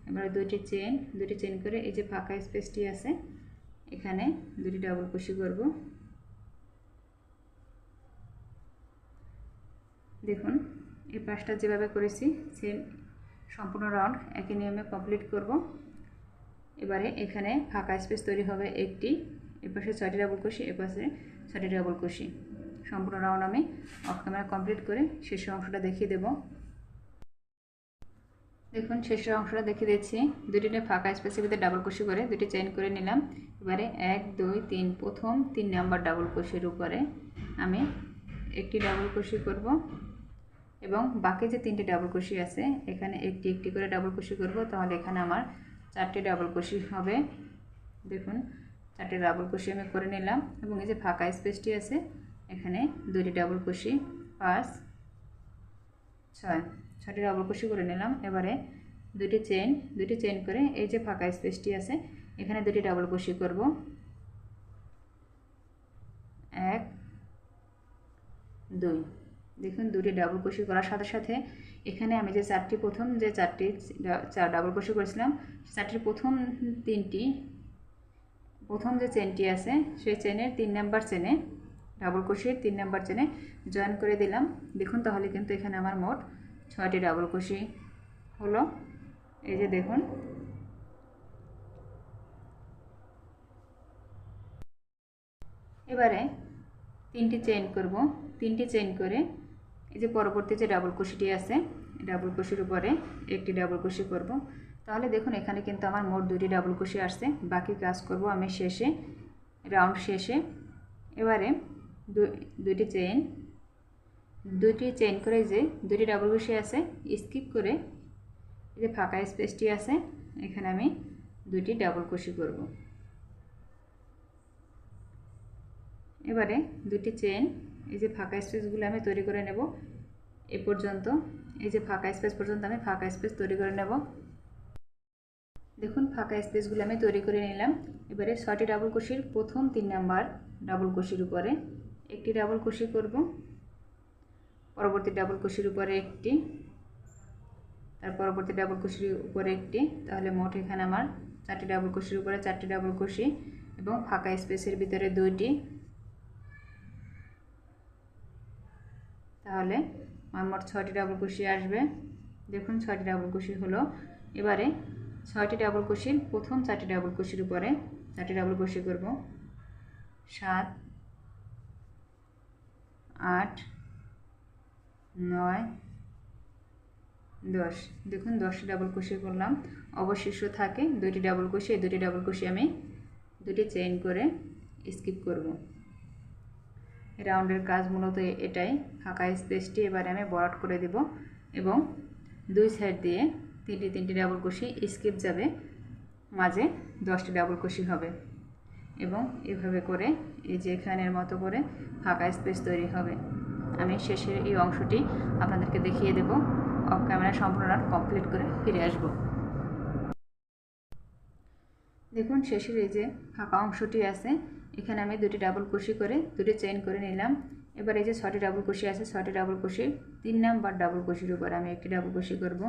এবারে দুটি চেইন করে এই যে ফাঁকা স্পেসটি আছে এখানে দুটি ডাবল ক্রোশে করব। দেখুন এই পাশটা যেভাবে করেছি সেম সম্পূর্ণ রাউন্ড একই নিয়মে কমপ্লিট করব। এবারে এখানে ফাঁকা স্পেস তৈরি হবে একটি, এপাশে 6টি ডাবল ক্রোশে, এপাশে 6টি ডাবল ক্রোশে। সম্পূর্ণ রাউন্ড আমি অফ ক্যামেরা কমপ্লিট করে শেষের অংশটা দেখিয়ে দেব। দেখুন শেষের অংশটা দেখিয়ে দিচ্ছি। দুটি ফাঁকা স্পেসের ভিতরে ডাবল ক্রোশে করে দুটি চেইন করে নিলাম। এবারে 1 2 3 প্রথম 3 নাম্বার ডাবল ক্রোশের উপরে আমি একটি ডাবল ক্রোশে করব এবং বাকি যে 3টি ডাবল ক্রোশে আছে এখানে একটি একটি করে ডাবল ক্রোশে করব, তাহলে এখানে আমার 4টি ডাবল ক্রোশে হবে। দেখুন 4টি ডাবল ক্রোশে আমি করে নিলাম এবং এই যে ফাঁকা স্পেসটি আছে এখানে দুটি ডাবল ক্রোশে, 5 6, 6টি ডাবল ক্রোশে করে নিলাম। এবারে দুটি চেইন করে এই যে ফাঁকা স্পেসটি আছে এখানে দুটি ডাবল ক্রোশে করব, 1 2। দেখুন দুটি ডাবল ক্রোশে করার সাথে সাথে এখানে আমি যে প্রথম যে 4টি ডাবল ক্রোশে করেছিলাম 4টির প্রথম যে চেইনটি আছে সেই চেইনের 3 নাম্বার চেইনে ডাবল ক্রোশের 3 নাম্বার চেইনে জয়েন করে দিলাম। দেখুন তাহলে কিন্তু এখানে আমার মোট 6টি ডাবল ক্রোশে হলো। এই যে দেখুন এবারে 3টি চেইন করব। 3টি চেইন করে এই যে পরবর্তী যে ডাবল কুশিটি আছে ডাবল কুশির উপরে একটি ডাবল কুশি করব। তাহলে দেখুন এখানে কিন্তু আমার মোট 2টি ডাবল কুশি আসছে। বাকি কাজ করব আমি শেষে, রাউন্ড শেষে। এবারে দুটি চেইন করে যে 2টি ডাবল কুশি আছে স্কিপ করে এই যে ফাঁকা স্পেসটি আছে এখানে আমি 2টি ডাবল কুশি করব। এবারে 2টি চেইন এই যে ফাঁকা স্পেসগুলো আমি তৈরি করে নেব। এ পর্যন্ত এই যে ফাঁকা স্পেস পর্যন্ত আমি ফাঁকা স্পেস তৈরি করে নেব। দেখুন ফাঁকা স্পেসগুলো আমি তৈরি করে নিলাম। এবারে 6টি ডাবল কুশির প্রথম 3 নাম্বার ডাবল কুশির উপরে একটি ডাবল কুশি করব, পরবর্তী ডাবল কুশির উপরে একটি, তার পরবর্তী ডাবল কুশির উপরে একটি। তাহলে মোট এখানে আমার 4টি ডাবল কুশির উপরে 4টি ডাবল কুশি এবং ফাঁকা স্পেসের ভিতরে 2টি। তাহলে আমার মোট 6টি ডাবল কুশি আসবে। দেখুন 6টি ডাবল কুশি হলো। এবারে 6টি ডাবল কুশির প্রথম 4টি ডাবল কুশির উপরে 4টি ডাবল কুশি করব। 7, 8, 9, 10। দেখুন 10টি ডাবল কুশি করলাম। অবশিষ্ট থাকে 2টি ডাবল কুশি। এই 2টি ডাবল কুশি আমি 2টি চেইন করে স্কিপ করব। রাউন্ডের কাজ মূলত এটাই। ফাঁকা স্পেসটি এবারে আমি বরাট করে দেব এবং 2 সাইড দিয়ে 3টি ডাবল কুশি স্কিপ যাবে, মাঝে 10টি ডাবল কুশি হবে এবং এভাবে করে এই যে এখানের মতো করে ফাঁকা স্পেস তৈরি হবে। আমি শেষের এই অংশটি আপনাদেরকে দেখিয়ে দেব। অফ ক্যামেরা সম্পূর্ণ রাউন্ড কমপ্লিট করে ফিরে আসব। দেখুন শেষের এই যে ফাঁকা অংশটি আছে এখানে আমি 2টি ডাবল কুশি করে 2টি চেইন করে নিলাম। এবার এই যে 6টি ডাবল কুশি আছে 6টি ডাবল কুশি 3 নাম্বার ডাবল কুশির উপরে আমি একটি ডাবল কুশি করব,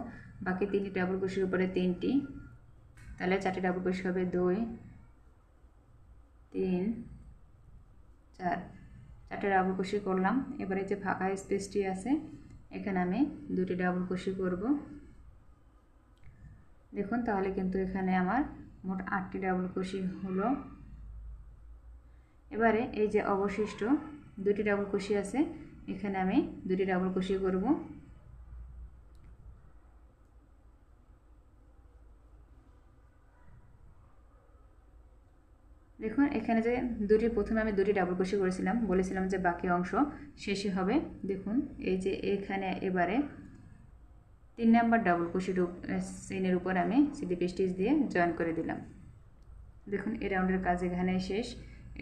বাকি 3টি ডাবল কুশির উপরে 3টি। তাহলে 4টি ডাবল কুশি হবে 2, 3, 4। 4টি ডাবল কুশি করলাম। এবার এই যে ফাঁকা স্পেসটি আছে এখানে আমি 2টি ডাবল কুশি করব। দেখুন তাহলে কিন্তু এখানে আমার মোট 8টি ডাবল কুশি হলো। এবারে এই যে অবশিষ্ট 2টি ডাবল কুশি আছে এখানে আমি 2টি ডাবল কুশি করব। দেখুন এখানে যে প্রথমে আমি 2টি ডাবল কুশি করেছিলাম, বলেছিলাম যে বাকি অংশ শেষে হবে। দেখুন এই যে এখানে এবারে 3 নাম্বার ডাবল কুশির চেইনের উপর আমি স্লিপ স্টিচ দিয়ে জয়েন করে দিলাম। দেখুন এই রাউন্ডের কাজ এখানে শেষ।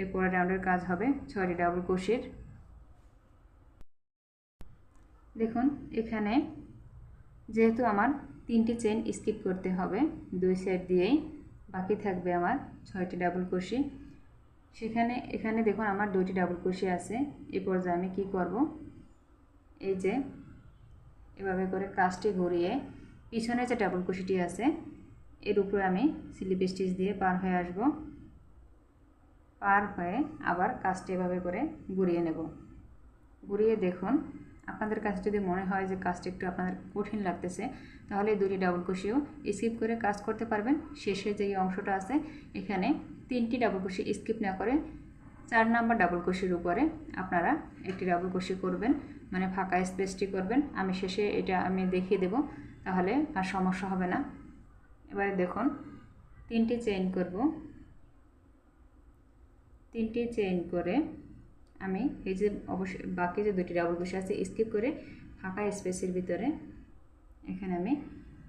এরপর রাউন্ডের কাজ হবে 6টি ডাবল কুশির। দেখুন এখানে যেহেতু আমার 3টি চেইন স্কিপ করতে হবে 2 সাইড দিয়েই, বাকি থাকবে আমার 6টি ডাবল কুশি। এখানে দেখুন আমার 2টি ডাবল কুশি আছে। এই পর্যায়ে আমি কি করব, এই যে এভাবে করে কাজটি ঘুরিয়ে পিছনে যে ডাবল কুশিটি আছে এর উপরে আমি স্লিপ স্টিচ দিয়ে পার হয়ে আসব। পার হয়ে আবার কাজটি এভাবে করে ঘুরিয়ে নেব। ঘুরিয়ে দেখুন আপনাদের কাছে যদি মনে হয় যে কাজটি একটু আপনাদের কঠিন লাগতেছে তাহলে 2টি ডাবল কুশিও স্কিপ করে কাজ করতে পারবেন। শেষে যে অংশটা আছে এখানে 3টি ডাবল কুশি স্কিপ না করে 4 নাম্বার ডাবল কুশির উপরে আপনারা একটি ডাবল কুশি করবেন, মানে ফাঁকা স্পেসটি করবেন। আমি শেষে এটা আমি দেখিয়ে দেব, তাহলে আর সমস্যা হবে না। এবারে দেখুন 3টি চেইন করব। 3টি চেইন করে আমি এই যে অবশ্যই বাকি যে 2টি ডাবল কুশি আছে স্কিপ করে ফাঁকা স্পেসের ভিতরে এখানে আমি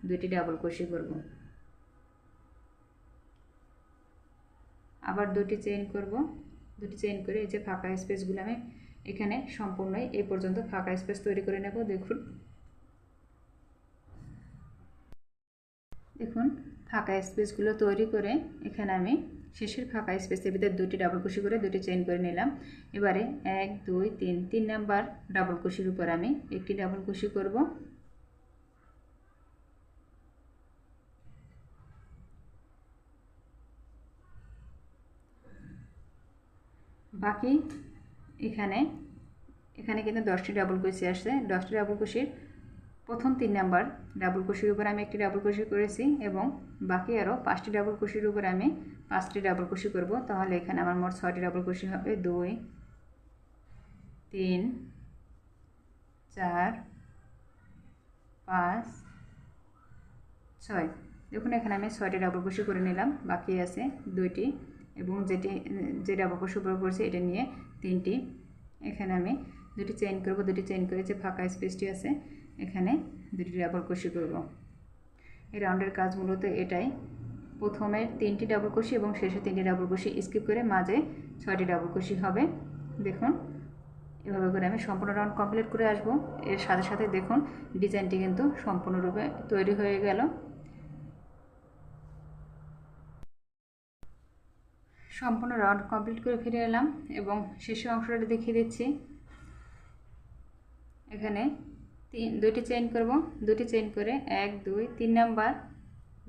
2টি ডাবল কুশি করব। আবার 2টি চেইন করব। 2টি চেইন করে এই যে ফাঁকা স্পেসগুলো আমি এখানে সম্পূর্ণই এই পর্যন্ত ফাঁকা স্পেস তৈরি করে নেব। দেখুন ফাঁকা স্পেসগুলো তৈরি করে এখানে আমি শেষের ফাঁকা স্পেসের ভিতরে 2টি ডাবল কুশি করে 2টি চেইন করে নিলাম। এবারে 1, 2, 3 নাম্বার ডাবল কুশির উপর আমি একটি ডাবল কুশি করব। বাকি এখানে কিন্তু 10টি ডাবল কুশি আসছে। 10টি ডাবল কুশির প্রথম 3 নাম্বার ডাবল কুশির উপর আমি একটি ডাবল কুশি করেছি এবং বাকি আরও 5টি ডাবল কুশির উপর আমি 5টি ডাবল কুশি করব। তাহলে এখানে আমার মোট 6টি ডাবল কুশি হবে। 2 3 4 5 6। দেখুন এখানে আমি 6টি ডাবল কুশি করে নিলাম, বাকি আছে 2টি এবং যে ডাবল কুশি উপর করছি এটা নিয়ে 3টি। এখানে আমি 2টি চেইন করব, 2টি চেইন করে যে ফাঁকা স্পেসটি আছে এখানে 2টি ডাবল কুশি করব। এই রাউন্ডের কাজ মূলত এটাই, প্রথমে 3টি ডাবল কুশি এবং শেষে 3টি ডাবল কুশি স্কিপ করে মাঝে 6টি ডাবল কুশি হবে। দেখুন এভাবে করে আমি সম্পূর্ণ রাউন্ড কমপ্লিট করে আসব। এর সাথে সাথে দেখুন ডিজাইনটি কিন্তু সম্পূর্ণরূপে তৈরি হয়ে গেল। সম্পূর্ণ রাউন্ড কমপ্লিট করে ফিরে এলাম এবং শেষের অংশটা দেখিয়ে দিচ্ছি। এখানে 2টি চেইন করব, 2টি চেইন করে 1 2 3 নাম্বার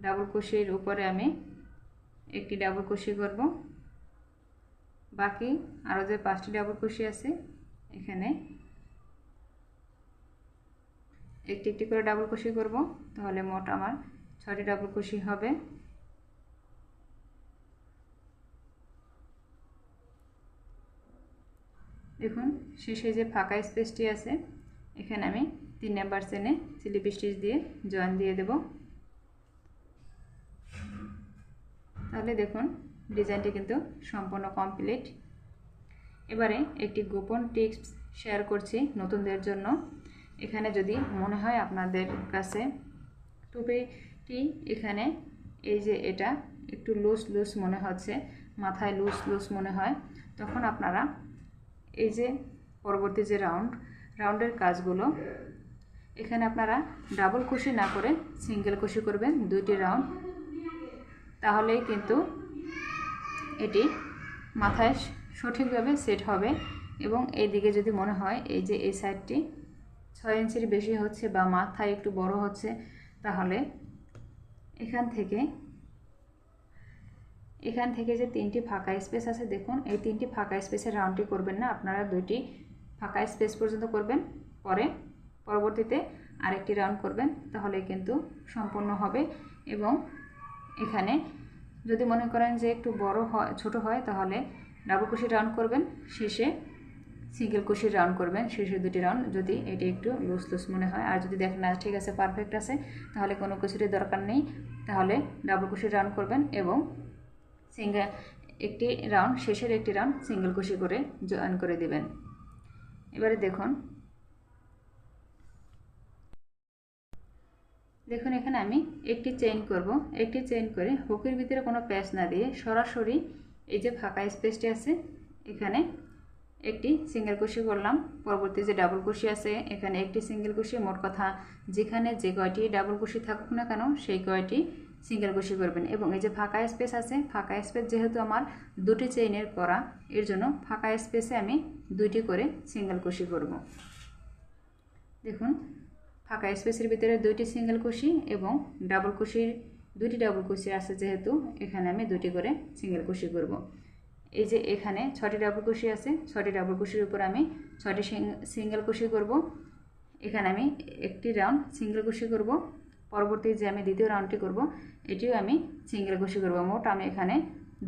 ডাবল কুশির উপরে আমি একটি ডাবল কুশি করব। বাকি আরও যে 5টি ডাবল কুশি আছে এখানে একটি একটি করে ডাবল কুশি করব। তাহলে মোট আমার 6টি ডাবল কুশি হবে। দেখুন শেষে যে ফাঁকা স্পেসটি আছে এখানে আমি 3 নাম্বার চেনে স্লিপ স্টিচ দিয়ে জয়েন দিয়ে দেব। তাহলে দেখুন ডিজাইনটি কিন্তু সম্পূর্ণ কমপ্লিট। এবারে একটি গোপন টিপস শেয়ার করছি নতুনদের জন্য। এখানে যদি মনে হয় আপনাদের কাছে টুপিটি এখানে এই যে এটা একটু লুজ মনে হচ্ছে, মাথায় লুজ মনে হয়, তখন আপনারা এই যে পরবর্তী যে রাউন্ডের কাজগুলো এখানে আপনারা ডাবল কুশি না করে সিঙ্গেল কুশি করবেন 2টি রাউন্ড। তাহলেই কিন্তু এটি মাথায় সঠিকভাবে সেট হবে। এবং এই দিকে যদি মনে হয় এই যে এই সাইডটি 6 ইঞ্চির বেশি হচ্ছে বা মাথায় একটু বড় হচ্ছে, তাহলে এখান থেকে যে 3টি ফাঁকা স্পেস আছে দেখুন এই 3টি ফাঁকা স্পেসের রাউন্ডটি করবেন না, আপনারা 2টি ফাঁকা স্পেস পর্যন্ত করবেন, পরবর্তীতে আরেকটি রাউন্ড করবেন, তাহলে কিন্তু সম্পূর্ণ হবে। এবং এখানে যদি মনে করেন যে একটু বড় হয় ছোট হয় তাহলে ডাবল কুশি রাউন্ড করবেন, শেষে সিঙ্গেল কুশির রাউন্ড করবেন, শেষে 2টি রাউন্ড যদি এটি একটু লুজ মনে হয়। আর যদি দেখেন না ঠিক আছে পারফেক্ট আছে তাহলে কোনো কুশির দরকার নেই, তাহলে ডাবল কুশির রাউন্ড করবেন এবং একটি রাউন্ড শেষের একটি রাউন্ড সিঙ্গেল কুশি করে জয়েন করে দিবেন। এবারে দেখুন এখানে আমি একটি চেইন করব, একটি চেইন করে হুকের ভিতরে কোনো প্যাচ না দিয়ে সরাসরি এই যে ফাঁকা স্পেসটি আছে এখানে একটি সিঙ্গেল কুশি করলাম। পরবর্তী যে ডাবল কুশি আছে এখানে একটি সিঙ্গেল কুশি, মোট কথা যেখানে যে কয়টি ডাবল কুশি থাকুক না কেন সেই কয়টি সিঙ্গেল কুশি করবেন। এবং এই যে ফাঁকা স্পেস আছে, ফাঁকা স্পেস যেহেতু আমার 2টি চেইনের করা, এর জন্য ফাঁকা স্পেসে আমি 2টি করে সিঙ্গেল কুশি করব। দেখুন ফাঁকা স্পেসের ভিতরে 2টি সিঙ্গেল কুশি এবং ডাবল কুশির 2টি ডাবল কুশি আছে যেহেতু এখানে আমি 2টি করে সিঙ্গেল কুশি করব। এই যে এখানে 6টি ডাবল কুশি আছে, 6টি ডাবল কুশির উপর আমি 6টি সিঙ্গেল কুশি করব। এখানে আমি একটি রাউন্ড সিঙ্গেল কুশি করব, পরবর্তী যে আমি দ্বিতীয় রাউন্ডটি করব এটিও আমি সিঙ্গেল কুশি করব। মোট আমি এখানে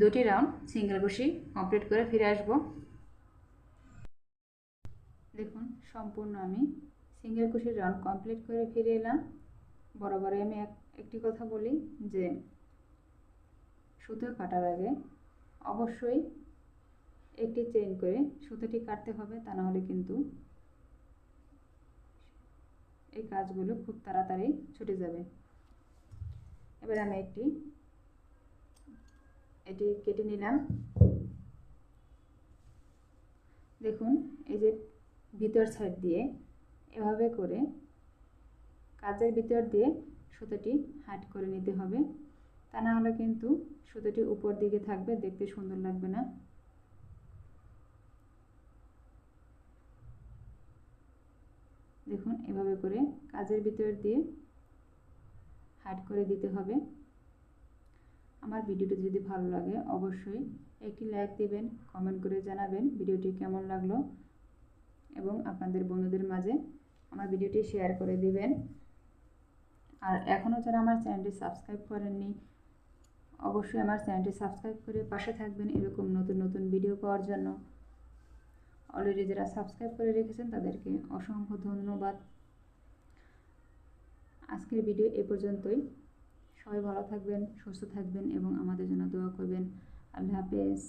2টি রাউন্ড সিঙ্গেল কুশি কমপ্লিট করে ফিরে আসব। দেখুন সম্পূর্ণ আমি সিঙ্গেল কুশির রাউন্ড কমপ্লিট করে ফিরে এলাম। বরাবরই আমি একটি কথা বলি যে সুতো কাটার আগে অবশ্যই একটি চেইন করে সুতোটি কাটতে হবে, তা না হলে কিন্তু এই কাজগুলো খুব তাড়াতাড়ি ছুটে যাবে। এবার আমি এটি কেটে নিলাম। দেখুন এই যে ভিতর সাইড দিয়ে এভাবে করে কাজের ভিতর দিয়ে সুতোটি হাইড করে নিতে হবে, তা না হলে কিন্তু সুতোটি উপর দিকে থাকবে, দেখতে সুন্দর লাগবে না। দেখুন এভাবে করে কাজের ভিতর দিয়ে হাইড করে দিতে হবে। আমার ভিডিওটি যদি ভালো লাগে অবশ্যই একটি লাইক দিবেন, কমেন্ট করে জানাবেন ভিডিওটি কেমন লাগলো এবং আপনাদের বন্ধুদের মাঝে আমার ভিডিওটি শেয়ার করে দিবেন। আর এখনও যারা আমার চ্যানেলটি সাবস্ক্রাইব করেননি, অবশ্যই আমার চ্যানেলটি সাবস্ক্রাইব করে পাশে থাকবেন এরকম নতুন নতুন ভিডিও পাওয়ার জন্য। অলরেডি যারা সাবস্ক্রাইব করে রেখেছেন তাদেরকে অসংখ্য ধন্যবাদ। আজকের ভিডিও এ পর্যন্তই। সবাই ভালো থাকবেন, সুস্থ থাকবেন এবং আমাদের জন্য দোয়া করবেন। আল্লাহ হাফেজ।